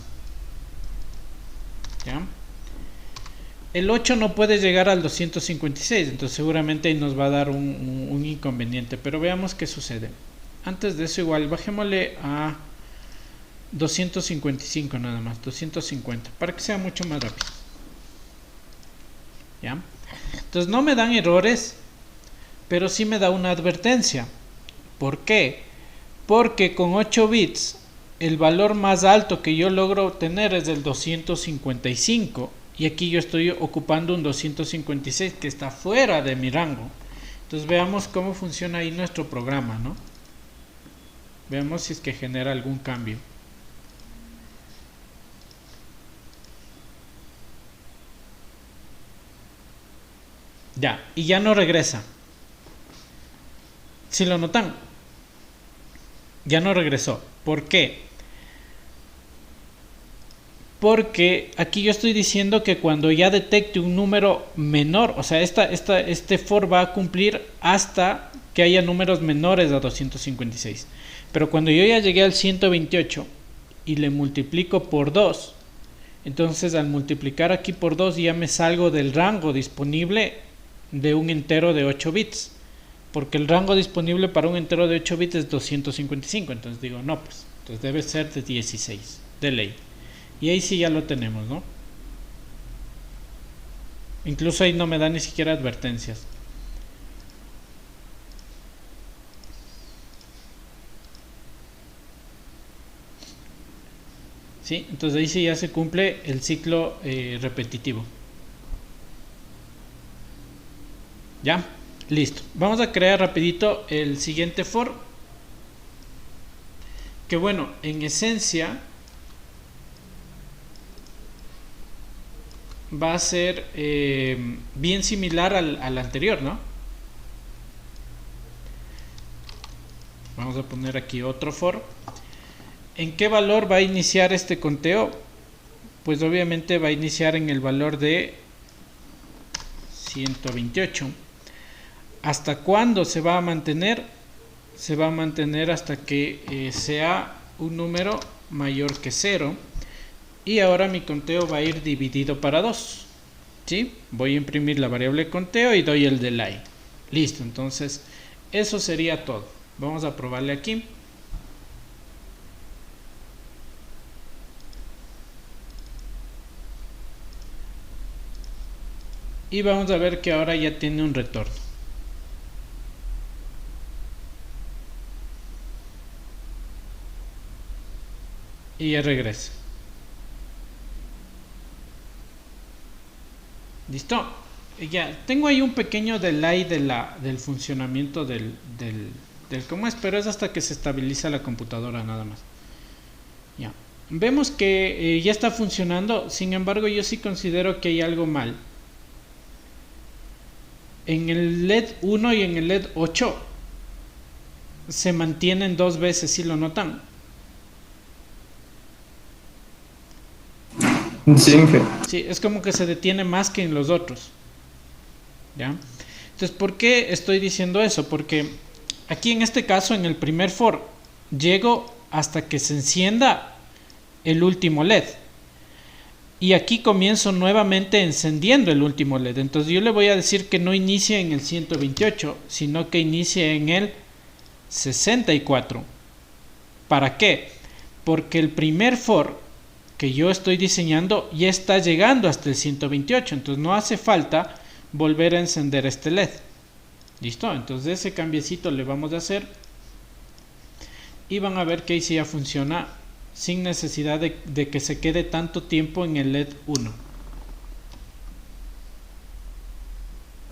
¿Ya? El 8 no puede llegar al 256, entonces seguramente ahí nos va a dar un inconveniente. Pero veamos qué sucede. Antes de eso igual, bajémosle a 255 nada más, 250, para que sea mucho más rápido. ¿Ya? Entonces no me dan errores, pero sí me da una advertencia. ¿Por qué? Porque con 8 bits, el valor más alto que yo logro obtener es del 255. Y aquí yo estoy ocupando un 256 que está fuera de mi rango. Entonces veamos cómo funciona ahí nuestro programa, ¿no? Veamos si es que genera algún cambio. Ya, y ya no regresa. Si lo notan, ya no regresó. ¿Por qué? Porque aquí yo estoy diciendo que cuando ya detecte un número menor, o sea, este for va a cumplir hasta que haya números menores a 256. Pero cuando yo ya llegué al 128 y le multiplico por 2, entonces al multiplicar aquí por 2 ya me salgo del rango disponible de un entero de 8 bits. Porque el rango disponible para un entero de 8 bits es 255. Entonces digo, no, pues entonces debe ser de 16, de ley. Y ahí sí ya lo tenemos, ¿no? Incluso ahí no me da ni siquiera advertencias. ¿Sí? Entonces ahí sí ya se cumple el ciclo repetitivo. ¿Ya? Listo. Vamos a crear rapidito el siguiente for. Que bueno, en esencia va a ser bien similar al anterior, ¿no? Vamos a poner aquí otro for. ¿En qué valor va a iniciar este conteo? Pues obviamente va a iniciar en el valor de 128. ¿Hasta cuándo se va a mantener? Se va a mantener hasta que sea un número mayor que 0. Y ahora mi conteo va a ir dividido para 2. ¿Sí? Voy a imprimir la variable conteo y doy el delay. Listo, entonces eso sería todo. Vamos a probarle aquí. Y vamos a ver que ahora ya tiene un retorno. Y ya regresa. Listo. Ya, tengo ahí un pequeño delay del funcionamiento del cómo es, pero es hasta que se estabiliza la computadora nada más. Ya. Vemos que ya está funcionando, sin embargo yo sí considero que hay algo mal. En el LED 1 y en el LED 8 se mantienen dos veces, ¿sí lo notan? Sí, Sí, es como que se detiene más que en los otros. ¿Ya? Entonces, ¿por qué estoy diciendo eso? Porque aquí en este caso, en el primer for, llego hasta que se encienda el último LED. Y aquí comienzo nuevamente encendiendo el último LED. Entonces yo le voy a decir que no inicie en el 128, sino que inicie en el 64. ¿Para qué? Porque el primer for que yo estoy diseñando ya está llegando hasta el 128. Entonces no hace falta volver a encender este LED. ¿Listo? Entonces ese cambiecito le vamos a hacer. Y van a ver que ahí sí ya funciona sin necesidad de que se quede tanto tiempo en el LED 1.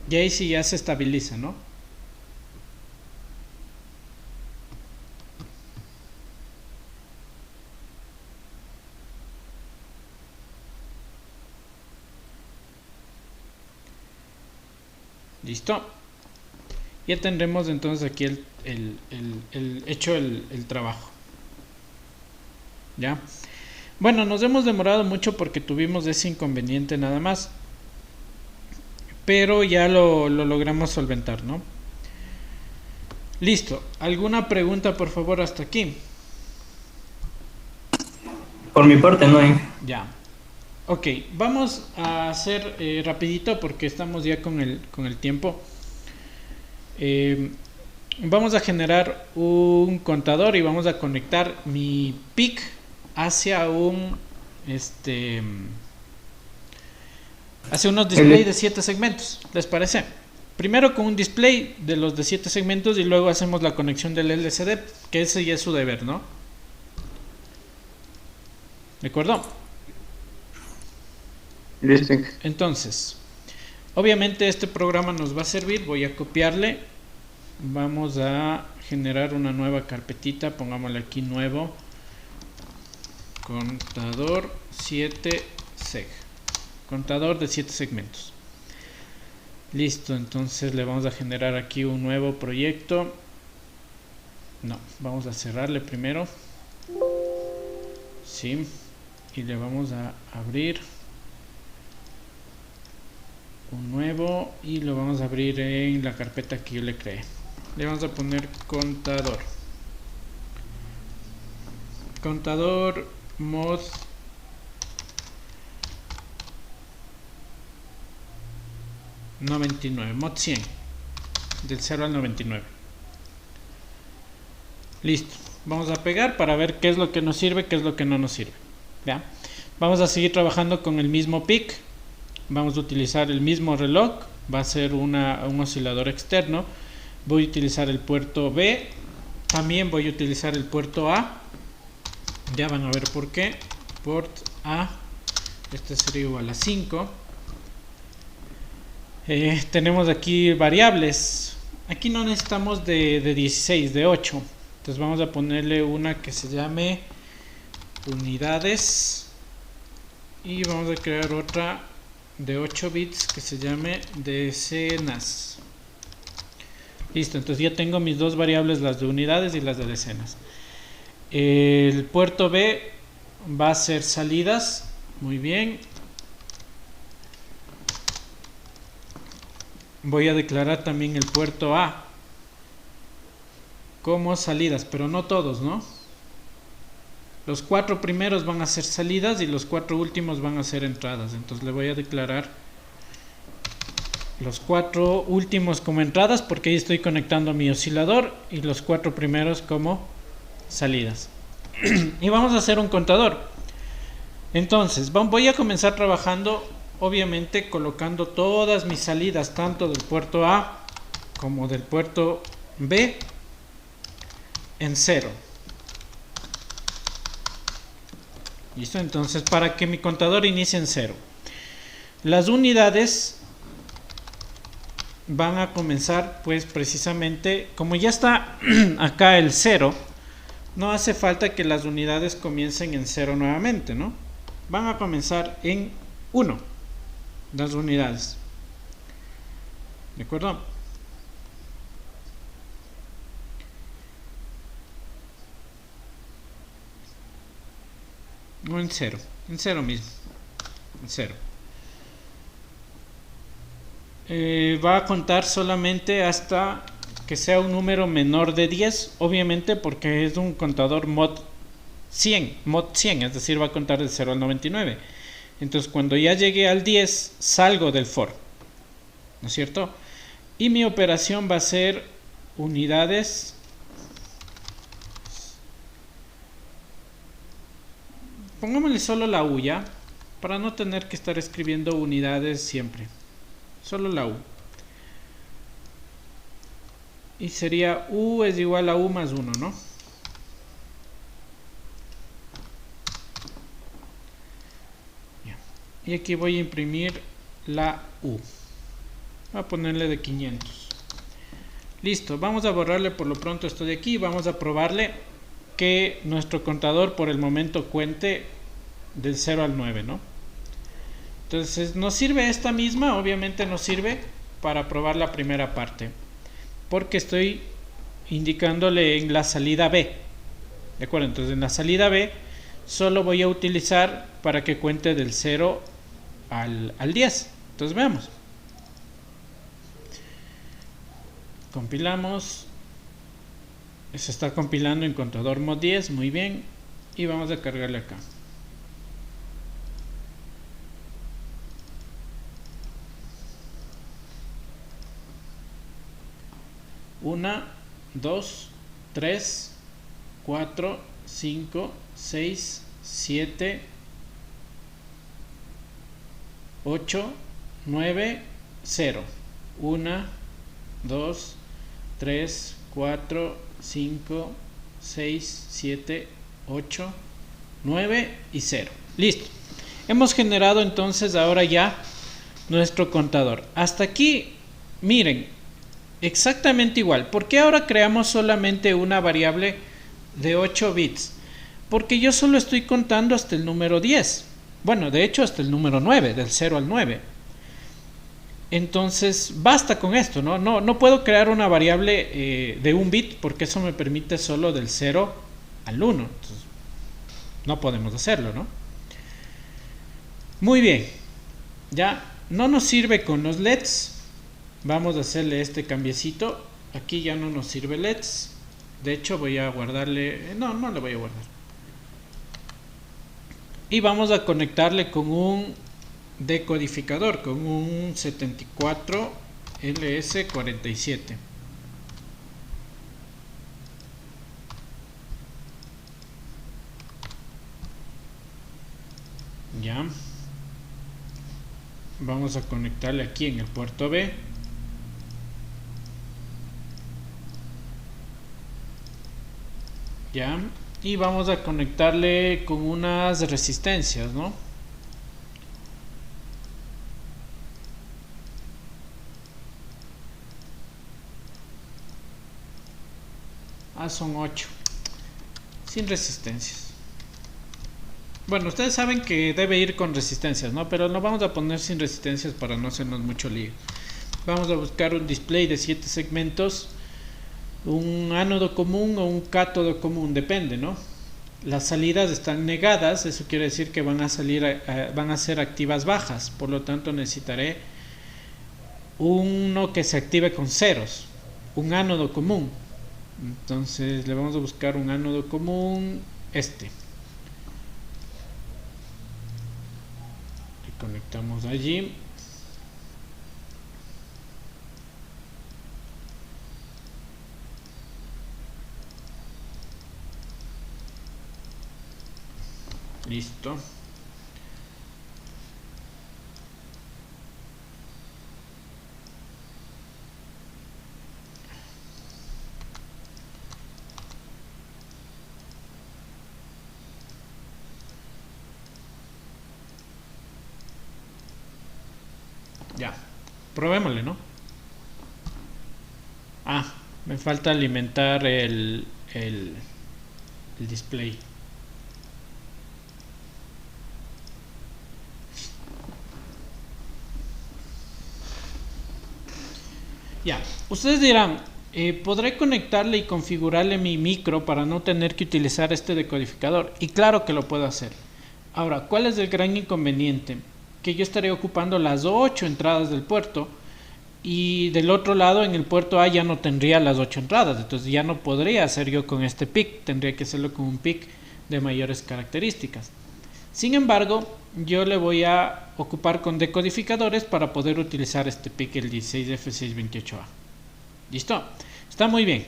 Y ahí sí ya se estabiliza, ¿no? Listo. Ya tendremos entonces aquí hecho el trabajo. ¿Ya? Bueno, nos hemos demorado mucho porque tuvimos ese inconveniente nada más. Pero ya lo logramos solventar, ¿no? Listo. ¿Alguna pregunta, por favor, hasta aquí? por mi parte no hay. Ya. Ok, vamos a hacer rapidito porque estamos ya con el tiempo. Vamos a generar un contador y vamos a conectar mi PIC hacia hacia unos displays de 7 segmentos. ¿Les parece? Primero con un display de los de 7 segmentos y luego hacemos la conexión del LCD, que ese ya es su deber, ¿no? ¿De acuerdo? Listo. Entonces, obviamente este programa nos va a servir. Voy a copiarle. Vamos a generar una nueva carpetita. Pongámosle aquí nuevo. Contador 7 seg. Contador de 7 segmentos. Listo, entonces le vamos a generar aquí un nuevo proyecto. No, vamos a cerrarle primero. Sí. Y le vamos a abrir un nuevo y lo vamos a abrir en la carpeta que yo le creé. Le vamos a poner contador mod .99, mod 100, del 0 al 99. Listo, vamos a pegar para ver qué es lo que nos sirve, qué es lo que no nos sirve. ¿Ya? Vamos a seguir trabajando con el mismo PIC. Vamos a utilizar el mismo reloj. Va a ser un oscilador externo. Voy a utilizar el puerto B. También voy a utilizar el puerto A. Ya van a ver por qué. Port A. Este sería igual a 5. Tenemos aquí variables. Aquí no necesitamos de 16, de 8. Entonces vamos a ponerle una que se llame unidades. Y vamos a crear otra de 8 bits que se llame decenas. Listo, entonces ya tengo mis dos variables, las de unidades y las de decenas. El puerto B va a ser salidas. Muy bien. Voy a declarar también el puerto A como salidas, pero no todos, ¿no? Los 4 primeros van a ser salidas y los 4 últimos van a ser entradas. Entonces le voy a declarar los 4 últimos como entradas porque ahí estoy conectando mi oscilador, y los 4 primeros como salidas. Y vamos a hacer un contador. Entonces voy a comenzar trabajando, obviamente colocando todas mis salidas, tanto del puerto A como del puerto B, en 0. ¿Listo? Entonces, para que mi contador inicie en 0, las unidades van a comenzar, pues precisamente, como ya está acá el 0, no hace falta que las unidades comiencen en 0 nuevamente, ¿no? Van a comenzar en 1 las unidades. ¿De acuerdo? No en 0 mismo, en 0. Va a contar solamente hasta que sea un número menor de 10, obviamente porque es un contador mod 100, es decir, va a contar de 0 al 99. Entonces cuando ya llegue al 10 salgo del for, ¿no es cierto? Y mi operación va a ser unidades, pongámosle solo la U ya, para no tener que estar escribiendo unidades siempre, solo la U. Y sería U es igual a U más 1, ¿no? Y aquí voy a imprimir la U. Voy a ponerle de 500. Listo, vamos a borrarle por lo pronto esto de aquí. Vamos a probarle que nuestro contador por el momento cuente del 0 al 9, ¿no? Entonces nos sirve esta misma, obviamente nos sirve para probar la primera parte, porque estoy indicándole en la salida B. ¿De acuerdo? Entonces en la salida B solo voy a utilizar para que cuente del 0 al 10. Entonces veamos. Compilamos. Se está compilando en contador mod 10, muy bien. Y vamos a cargarle acá. Una, 2, 3, 4, 5, 6, 7, 8, 9, 0. 1, 2, 3, 4, 5, 6, 7, 8, 9 y 0. Listo. Hemos generado entonces ahora ya nuestro contador. Hasta aquí, miren, exactamente igual. ¿Por qué ahora creamos solamente una variable de 8 bits? Porque yo solo estoy contando hasta el número 10. Bueno, de hecho hasta el número 9, del 0 al 9. Entonces basta con esto, ¿no? No puedo crear una variable de un bit porque eso me permite solo del 0 al 1. Entonces, no podemos hacerlo, ¿no? Muy bien. Ya no nos sirve con los LEDs. Vamos a hacerle este cambiecito. Aquí ya no nos sirve LEDs. De hecho voy a guardarle... No le voy a guardar. Y vamos a conectarle con un decodificador, con un 74 LS47. Ya. Vamos a conectarle aquí en el puerto B. Ya. Y vamos a conectarle con unas resistencias, ¿no? Son 8. Sin resistencias. Bueno, ustedes saben que debe ir con resistencias, ¿no? Pero lo vamos a poner sin resistencias para no hacernos mucho lío. Vamos a buscar un display de 7 segmentos un ánodo común o un cátodo común, depende, ¿no? Las salidas están negadas, eso quiere decir que van a salir, van a ser activas bajas, por lo tanto necesitaré uno que se active con ceros, un ánodo común. Entonces le vamos a buscar un ánodo común, este. Le conectamos allí. Listo. Ya. Probémosle, ¿no? Ah, me falta alimentar el display. Ya, ustedes dirán, ¿podré conectarle y configurarle mi micro para no tener que utilizar este decodificador? Y claro que lo puedo hacer. Ahora, ¿cuál es el gran inconveniente? Que yo estaré ocupando las 8 entradas del puerto y del otro lado en el puerto A ya no tendría las 8 entradas, entonces ya no podría hacer yo con este PIC, tendría que hacerlo con un PIC de mayores características. Sin embargo, yo le voy a ocupar con decodificadores para poder utilizar este PIC, el 16F628A. ¿Listo? Está muy bien.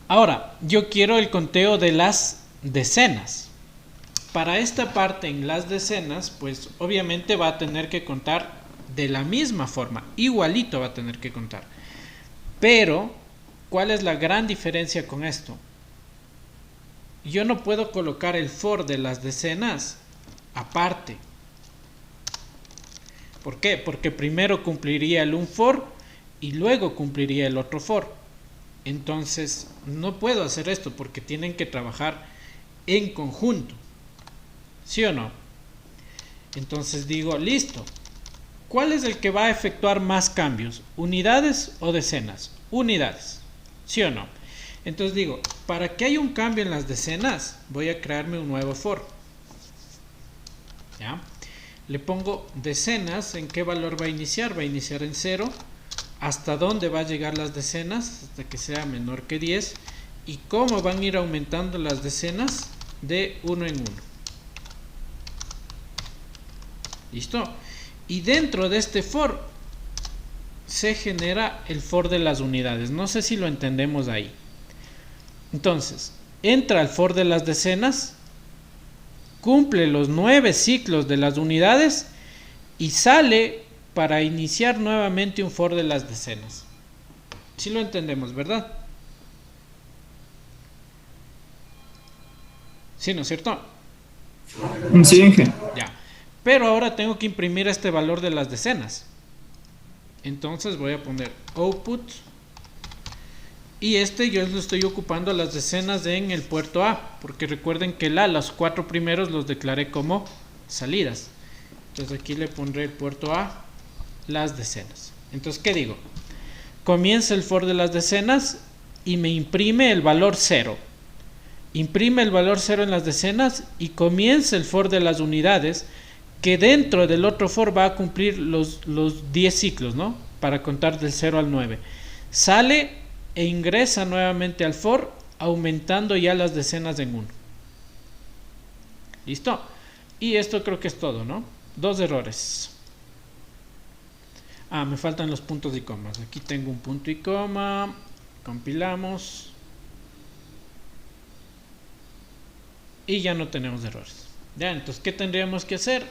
Ahora, yo quiero el conteo de las decenas. Para esta parte en las decenas, pues obviamente va a tener que contar de la misma forma, igualito va a tener que contar. Pero, ¿cuál es la gran diferencia con esto? Yo no puedo colocar el for de las decenas aparte. ¿Por qué? Porque primero cumpliría el un for y luego cumpliría el otro for. Entonces no puedo hacer esto porque tienen que trabajar en conjunto. ¿Sí o no? Entonces digo, listo. ¿Cuál es el que va a efectuar más cambios? ¿Unidades o decenas? Unidades. ¿Sí o no? Entonces digo, para que haya un cambio en las decenas, voy a crearme un nuevo for. ¿Ya? Le pongo decenas, ¿en qué valor va a iniciar? Va a iniciar en 0. ¿Hasta dónde va a llegar las decenas? Hasta que sea menor que 10. ¿Y cómo van a ir aumentando las decenas? De 1 en 1. ¿Listo? Y dentro de este for se genera el for de las unidades. No sé si lo entendemos ahí. Entonces, entra el for de las decenas, cumple los 9 ciclos de las unidades y sale para iniciar nuevamente un for de las decenas. Sí lo entendemos, ¿verdad? Sí, ¿no es cierto? Sí, Inge. Ya. Pero ahora tengo que imprimir este valor de las decenas. Entonces voy a poner output. Y este yo lo estoy ocupando a las decenas en el puerto A. Porque recuerden que los 4 primeros los declaré como salidas. Entonces aquí le pondré el puerto A, las decenas. Entonces, ¿qué digo? Comienza el for de las decenas y me imprime el valor 0. Imprime el valor 0 en las decenas y comienza el for de las unidades, que dentro del otro for va a cumplir los 10 ciclos, ¿no? Para contar del 0 al 9. Sale e ingresa nuevamente al for, aumentando ya las decenas en 1. ¿Listo? Y esto creo que es todo, ¿no? 2 errores. Ah, me faltan los puntos y comas. Aquí tengo un punto y coma. Compilamos. Y ya no tenemos errores. Ya, entonces, ¿qué tendríamos que hacer?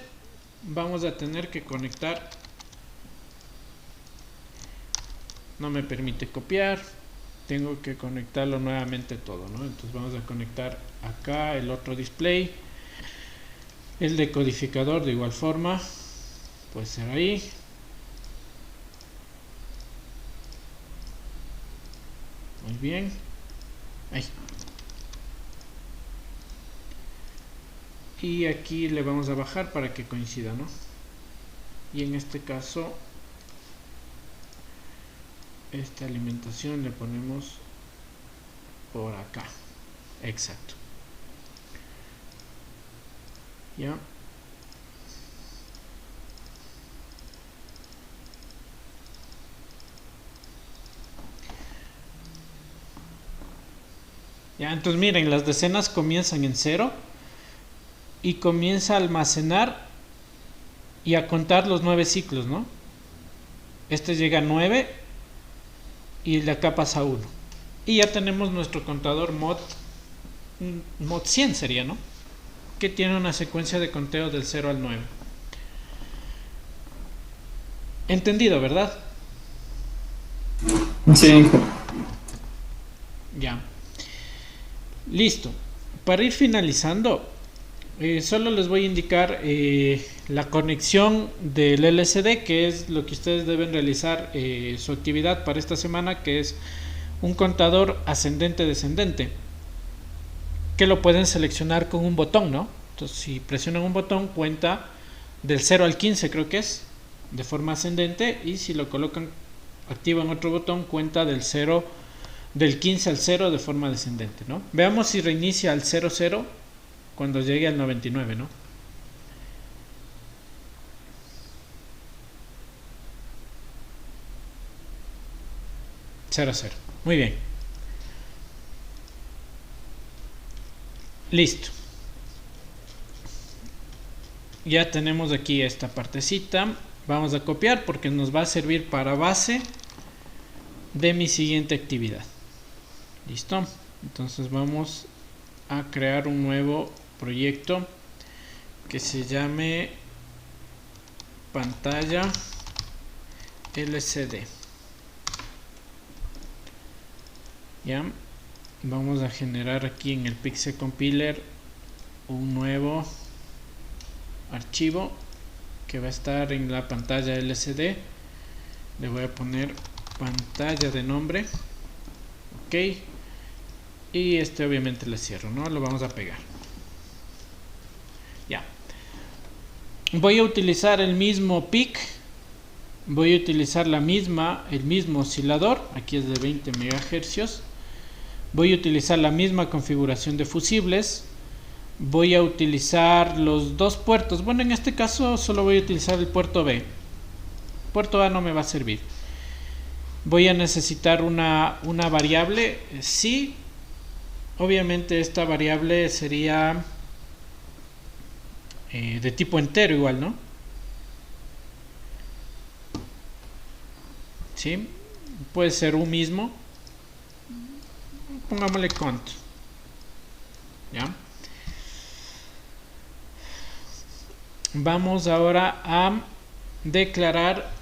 Vamos a tener que conectar. No me permite copiar. Tengo que conectarlo nuevamente todo, ¿no? Entonces vamos a conectar acá el otro display. El decodificador de igual forma. Puede ser ahí. Muy bien. Ahí. Y aquí le vamos a bajar para que coincida, ¿no? Y en este caso esta alimentación le ponemos por acá. Exacto. Ya. Ya, entonces miren, las decenas comienzan en 0 y comienza a almacenar y a contar los 9 ciclos, ¿no? Este llega a 9 y de acá pasa 1. Y ya tenemos nuestro contador mod 100 sería, ¿no? Que tiene una secuencia de conteo del 0 al 9. Entendido, ¿verdad? Sí, Inge. Ya. Listo. Para ir finalizando, solo les voy a indicar la conexión del LCD, que es lo que ustedes deben realizar su actividad para esta semana, que es un contador ascendente-descendente, que lo pueden seleccionar con un botón, ¿no? Entonces, si presionan un botón, cuenta del 0 al 15, creo que es, de forma ascendente, y si lo colocan, activan otro botón, cuenta del 15 al 0 de forma descendente, ¿no? Veamos si reinicia al 00 cuando llegue al 99, ¿no? Cero a 0. Muy bien. Listo. Ya tenemos aquí esta partecita. Vamos a copiar porque nos va a servir para base de mi siguiente actividad. Listo. Entonces vamos a crear un nuevo proyecto que se llame pantalla LCD. Ya, vamos a generar aquí en el Pixel Compiler un nuevo archivo que va a estar en la pantalla LCD. Le voy a poner pantalla de nombre. Ok. Y este obviamente le cierro, ¿no? Lo vamos a pegar. Ya. Voy a utilizar el mismo PIC. Voy a utilizar el mismo oscilador. Aquí es de 20 MHz. Voy a utilizar la misma configuración de fusibles. Voy a utilizar los dos puertos. Bueno, en este caso solo voy a utilizar el puerto B. Puerto A no me va a servir. Voy a necesitar una variable. Sí. Obviamente esta variable sería de tipo entero igual, ¿no? ¿Sí? Puede ser un mismo. Pongámosle cont. ¿Ya? Vamos ahora a declarar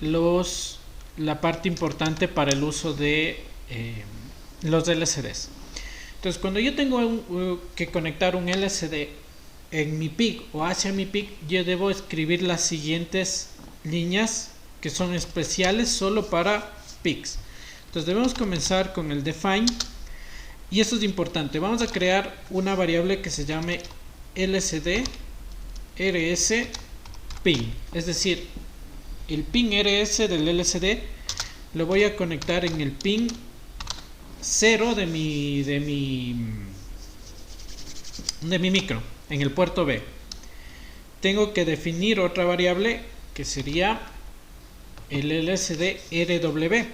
la parte importante para el uso de los LCDs. Entonces, cuando yo tengo que conectar un LCD en mi PIC o hacia mi PIC, yo debo escribir las siguientes líneas que son especiales solo para PICs. Entonces, debemos comenzar con el define. Y esto es importante. Vamos a crear una variable que se llame LCD RS pin. Es decir, el pin RS del LCD lo voy a conectar en el pin 0 de mi micro, en el puerto B. Tengo que definir otra variable que sería el LCD RW.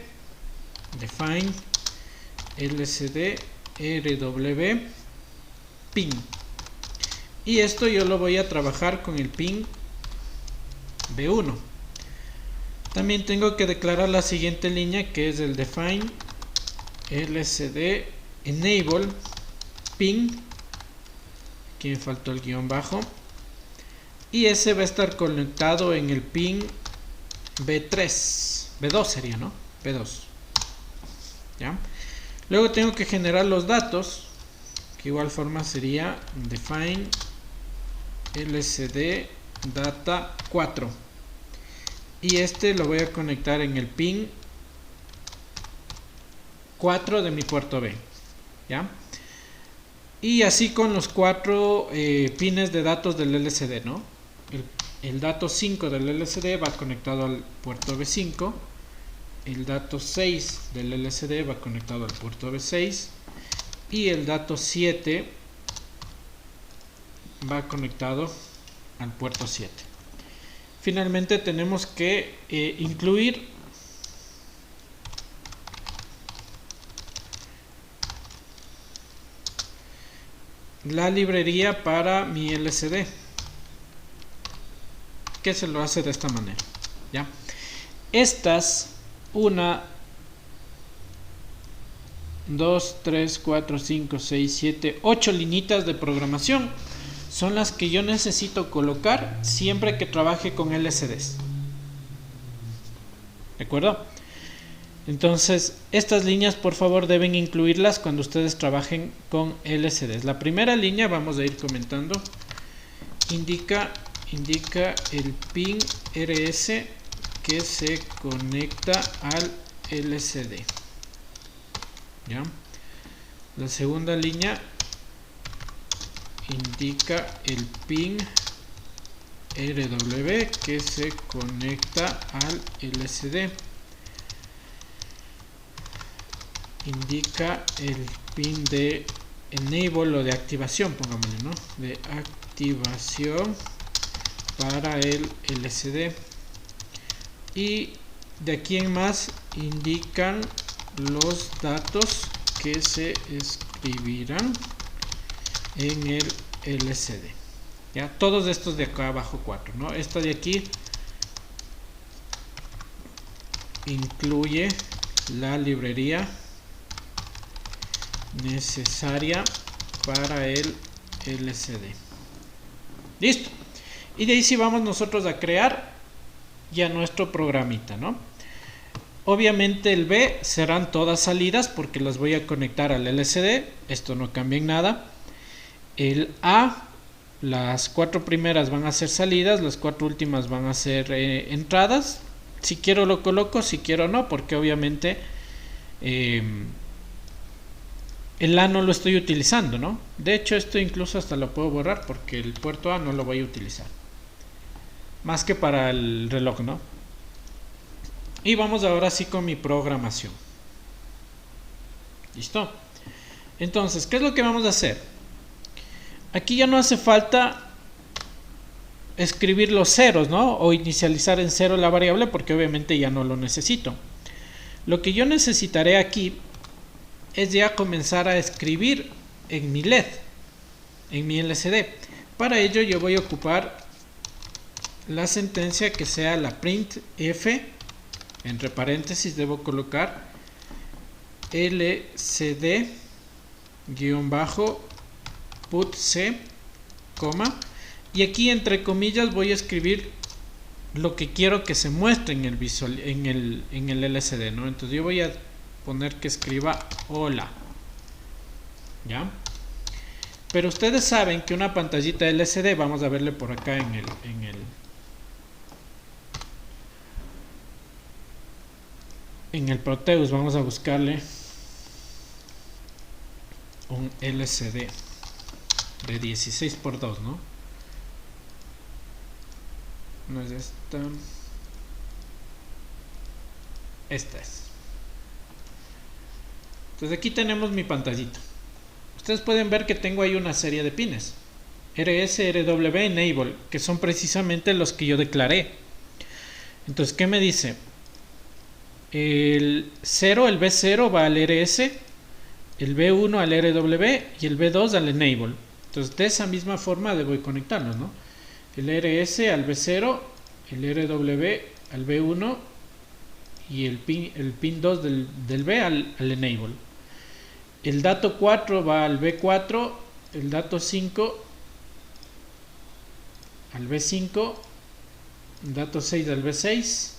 Define LCD RW pin. Y esto yo lo voy a trabajar con el pin B1. También tengo que declarar la siguiente línea, que es el define LCD enable pin. Aquí me faltó el guión bajo. Y ese va a estar conectado en el pin B3. B2 sería, ¿no? B2. ¿Ya? Luego tengo que generar los datos, que igual forma sería define LCD data 4. Y este lo voy a conectar en el pin 4 de mi puerto B. ¿Ya? Y así con los 4 pines de datos del LCD, ¿no? El dato 5 del LCD va conectado al puerto B5. el dato 6 del LCD va conectado al puerto B6 y el dato 7 va conectado al puerto 7. Finalmente tenemos que incluir la librería para mi LCD, que se lo hace de esta manera, ¿ya? Estas 1, 2, 3, 4, 5, 6, 7, 8 liñitas de programación son las que yo necesito colocar siempre que trabaje con LCDs. ¿De acuerdo? Entonces, estas líneas por favor deben incluirlas cuando ustedes trabajen con LCDs. La primera línea, vamos a ir comentando, indica el pin RS que se conecta al LCD. ¿Ya? La segunda línea indica el pin RW que se conecta al LCD. Indica el pin de enable o de activación, pongámosle, ¿no? De activación para el LCD. Y de aquí en más indican los datos que se escribirán en el LCD. Ya, todos estos de acá abajo 4, ¿no? Esta de aquí incluye la librería necesaria para el LCD. Listo. Y de ahí sí vamos nosotros a crear ya nuestro programita, ¿no? Obviamente el B serán todas salidas porque las voy a conectar al LCD. Esto no cambia en nada. El A, las 4 primeras van a ser salidas, las 4 últimas van a ser entradas. Si quiero lo coloco, si quiero no, porque obviamente el A no lo estoy utilizando, ¿no? De hecho esto incluso hasta lo puedo borrar porque el puerto A no lo voy a utilizar. Más que para el reloj, ¿no? Y vamos ahora sí con mi programación. ¿Listo? Entonces, ¿qué es lo que vamos a hacer? Aquí ya no hace falta escribir los ceros, ¿no? O inicializar en 0 la variable porque obviamente ya no lo necesito. Lo que yo necesitaré aquí es ya comenzar a escribir en mi LED, en mi LCD. Para ello yo voy a ocupar la sentencia que sea la printf, entre paréntesis debo colocar lcd-putc, coma, y aquí entre comillas voy a escribir lo que quiero que se muestre en el visual, en el LCD, ¿no? Entonces yo voy a poner que escriba hola, ¿ya? Pero ustedes saben que una pantallita LCD, vamos a verle por acá en el Proteus, vamos a buscarle un LCD de 16x2, ¿no? No es esta. Esta es. Entonces aquí tenemos mi pantallita. Ustedes pueden ver que tengo ahí una serie de pines. RS, RW, Enable, que son precisamente los que yo declaré. Entonces, ¿qué me dice? El 0, el B0 va al RS, el B1 al RW y el B2 al Enable. Entonces, de esa misma forma debo conectarlos, ¿no? El RS al B0, el RW al B1 y el pin 2 del B al Enable. El dato 4 va al B4, el dato 5 al B5, el dato 6 al B6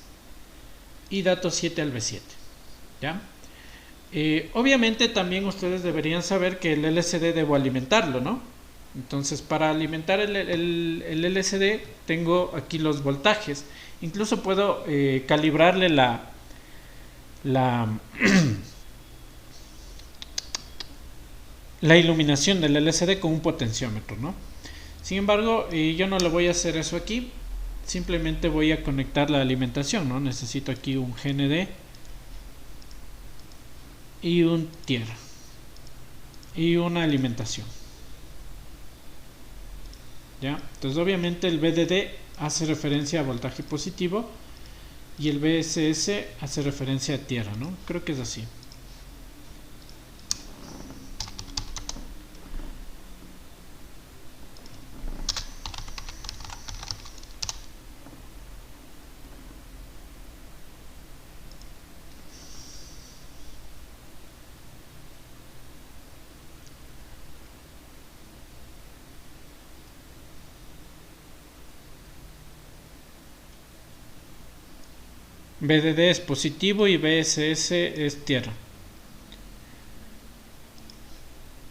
y dato 7 al B7. ¿Ya? Obviamente también ustedes deberían saber que el LCD debo alimentarlo, ¿no? Entonces para alimentar el LCD tengo aquí los voltajes. Incluso puedo calibrarle la iluminación del LCD con un potenciómetro, ¿no? Sin embargo, yo no lo voy a hacer eso aquí. Simplemente voy a conectar la alimentación, ¿no? Necesito aquí un GND y un tierra y una alimentación. ¿Ya? Entonces obviamente el VDD hace referencia a voltaje positivo y el VSS hace referencia a tierra, ¿no? Creo que es así. VDD es positivo y VSS es tierra.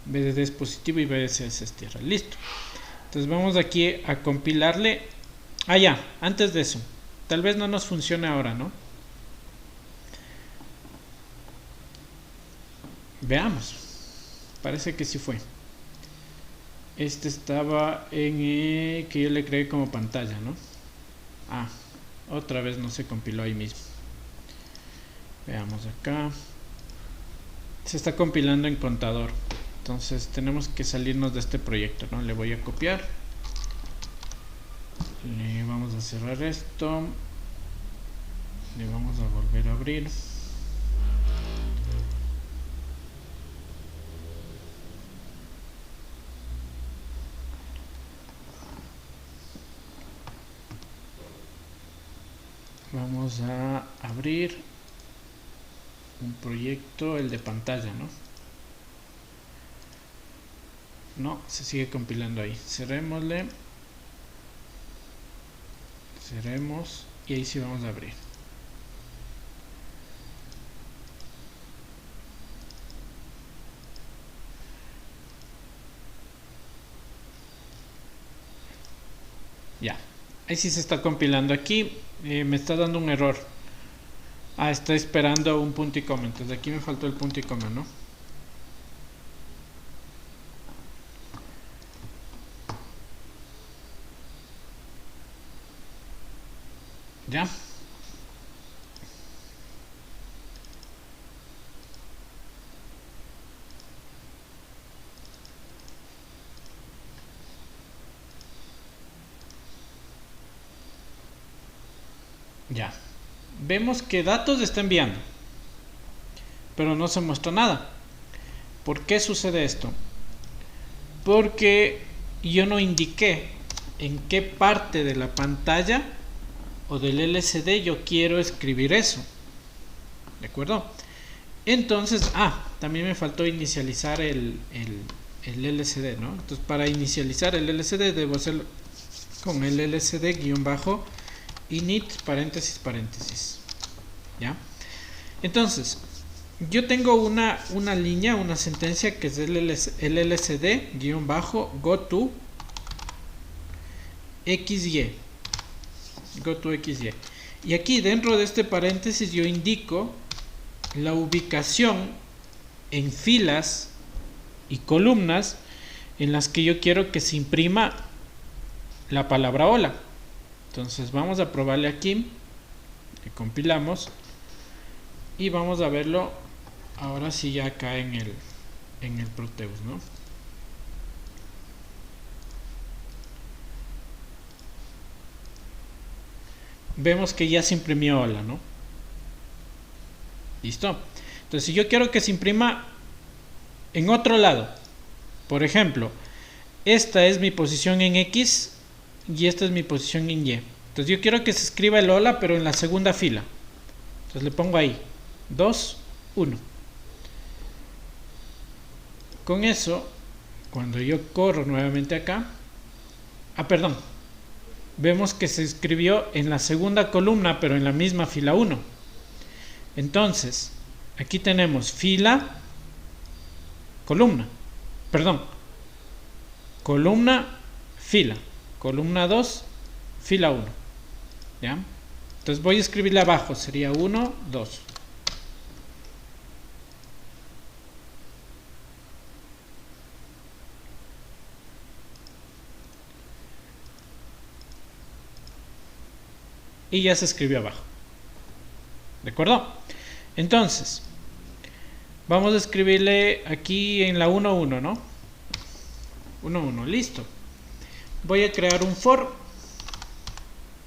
VDD es positivo y VSS es tierra. Listo. Entonces vamos aquí a compilarle. Ah, ya, antes de eso. Tal vez no nos funcione ahora, ¿no? Veamos. Parece que sí fue. Este estaba en que yo le creé como pantalla, ¿no? Ah, otra vez no se compiló ahí mismo. Veamos acá. Se está compilando en contador. Entonces tenemos que salirnos de este proyecto, ¿no? Le voy a copiar. Le vamos a cerrar esto. Le vamos a volver a abrir. Vamos a abrir un proyecto, el de pantalla, ¿no? No, se sigue compilando ahí. Cerrémosle. Cerremos y ahí sí vamos a abrir. Ya, ahí sí se está compilando. Aquí me está dando un error. Ah, está esperando un punto y coma. Entonces aquí me faltó el punto y coma, ¿no? Ya. Ya. Vemos que datos está enviando, pero no se muestra nada. ¿Por qué sucede esto? Porque yo no indiqué en qué parte de la pantalla o del LCD yo quiero escribir eso. ¿De acuerdo? Entonces, también me faltó inicializar el LCD, ¿no? Entonces, para inicializar el LCD debo hacerlo con el LCD guión init paréntesis paréntesis. ¿Ya? Entonces, yo tengo una línea, una sentencia que es el LCD guión go to XY. Go to XY. Y aquí dentro de este paréntesis yo indico la ubicación en filas y columnas en las que yo quiero que se imprima la palabra hola. Entonces vamos a probarle aquí, le compilamos y vamos a verlo ahora sí ya acá en el Proteus, ¿no? Vemos que ya se imprimió hola, ¿no? Listo. Entonces si yo quiero que se imprima en otro lado, por ejemplo, esta es mi posición en X y esta es mi posición en Y. Entonces yo quiero que se escriba el hola pero en la segunda fila. Entonces le pongo ahí 2, 1. Con eso, cuando yo corro nuevamente acá, perdón, vemos que se escribió en la segunda columna pero en la misma fila 1. Entonces, aquí tenemos fila, columna, perdón, columna, fila, columna 2, fila 1. ¿Ya? Entonces voy a escribirle abajo, sería 1, 2. Y ya se escribió abajo. ¿De acuerdo? Entonces, Vamos a escribirle aquí en la 1.1, ¿no? 1.1, listo. Voy a crear un for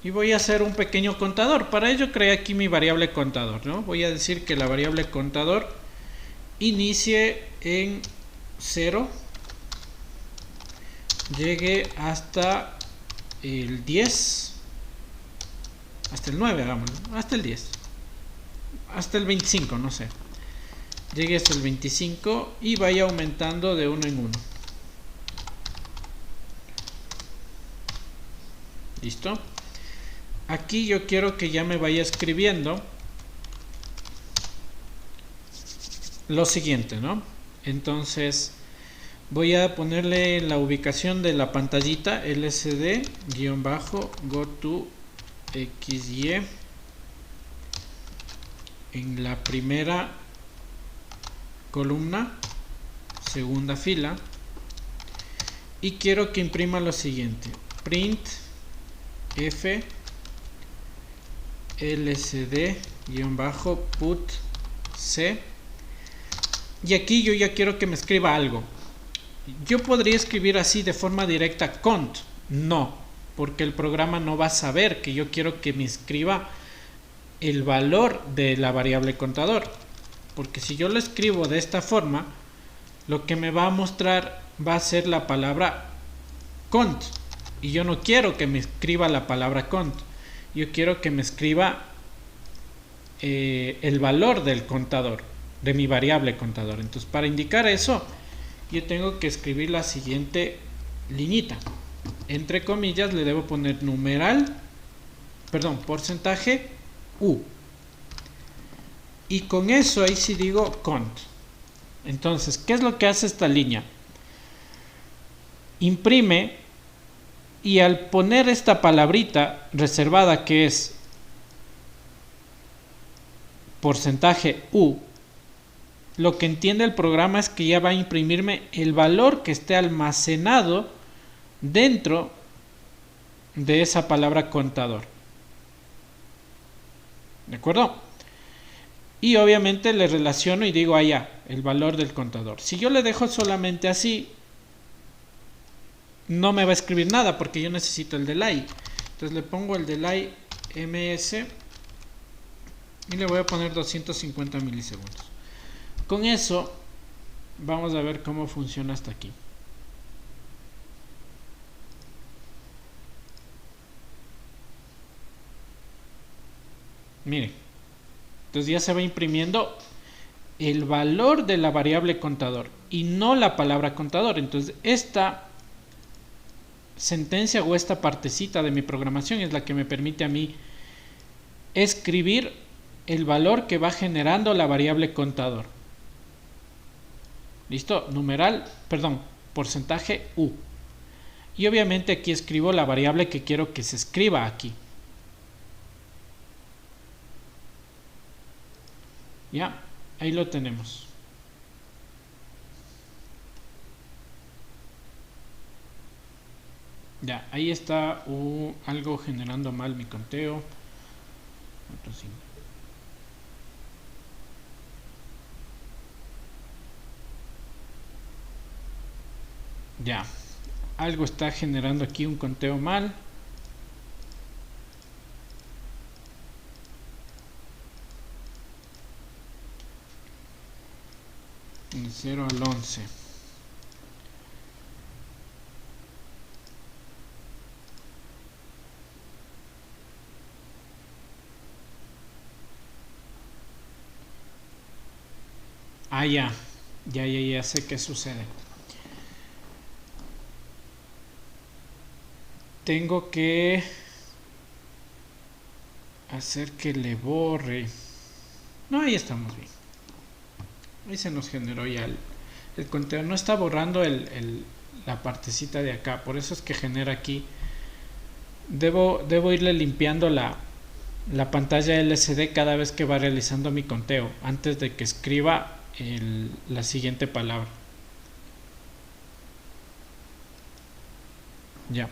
y voy a hacer un pequeño contador. Para ello creé aquí mi variable contador, ¿no? Voy a decir que la variable contador inicie en 0, llegue hasta el 10, hasta el 9, hagámoslo, hasta el 10, hasta el 25, no sé. Llegue hasta el 25 y vaya aumentando de 1 en 1. ¿Listo? Aquí yo quiero que ya me vaya escribiendo lo siguiente, ¿no? Entonces voy a ponerle la ubicación de la pantallita lsd-goToXY en la primera columna, segunda fila, y quiero que imprima lo siguiente: print f lsd-put c. Y aquí yo ya quiero que me escriba algo. Yo podría escribir así de forma directa cont, no, porque el programa no va a saber que yo quiero que me escriba el valor de la variable contador, porque si yo lo escribo de esta forma, lo que me va a mostrar va a ser la palabra cont, y yo no quiero que me escriba la palabra cont, yo quiero que me escriba el valor del contador, de mi variable contador. Entonces, para indicar eso, yo tengo que escribir la siguiente liñita. Entre comillas le debo poner porcentaje u. Y con eso ahí sí digo cont. Entonces, ¿qué es lo que hace esta línea? Imprime, y al poner esta palabrita reservada que es porcentaje u, lo que entiende el programa es que ya va a imprimirme el valor que esté almacenado dentro de esa palabra contador. ¿De acuerdo? Y obviamente le relaciono y digo allá el valor del contador. Si yo le dejo solamente así, no me va a escribir nada porque yo necesito el delay. Entonces le pongo el delay ms y le voy a poner 250 milisegundos. Con eso vamos a ver cómo funciona hasta aquí. Miren, entonces ya se va imprimiendo el valor de la variable contador y no la palabra contador. Entonces esta sentencia o esta partecita de mi programación es la que me permite a mí escribir el valor que va generando la variable contador. ¿Listo? Porcentaje u. Y obviamente aquí escribo la variable que quiero que se escriba aquí. Ya, ahí lo tenemos. Ya, ahí está algo generando mal mi conteo. Ya, algo está generando aquí un conteo mal. De 0 al 11. Ah, ya sé qué sucede. Tengo que hacer que le borre. No, ahí estamos bien. Ahí se nos generó ya el conteo. No está borrando la partecita de acá. Por eso es que genera aquí. Debo irle limpiando la pantalla LCD cada vez que va realizando mi conteo, antes de que escriba la siguiente palabra. Ya.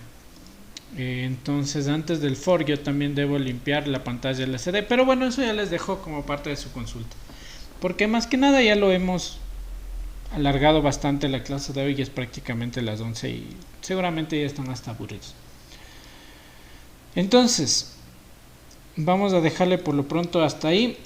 Entonces antes del for yo también debo limpiar la pantalla LCD, pero bueno, eso ya les dejo como parte de su consulta. porque más que nada ya lo hemos alargado bastante la clase de hoy, y es prácticamente las 11 y seguramente ya están hasta aburridos. Entonces, vamos a dejarle por lo pronto hasta ahí.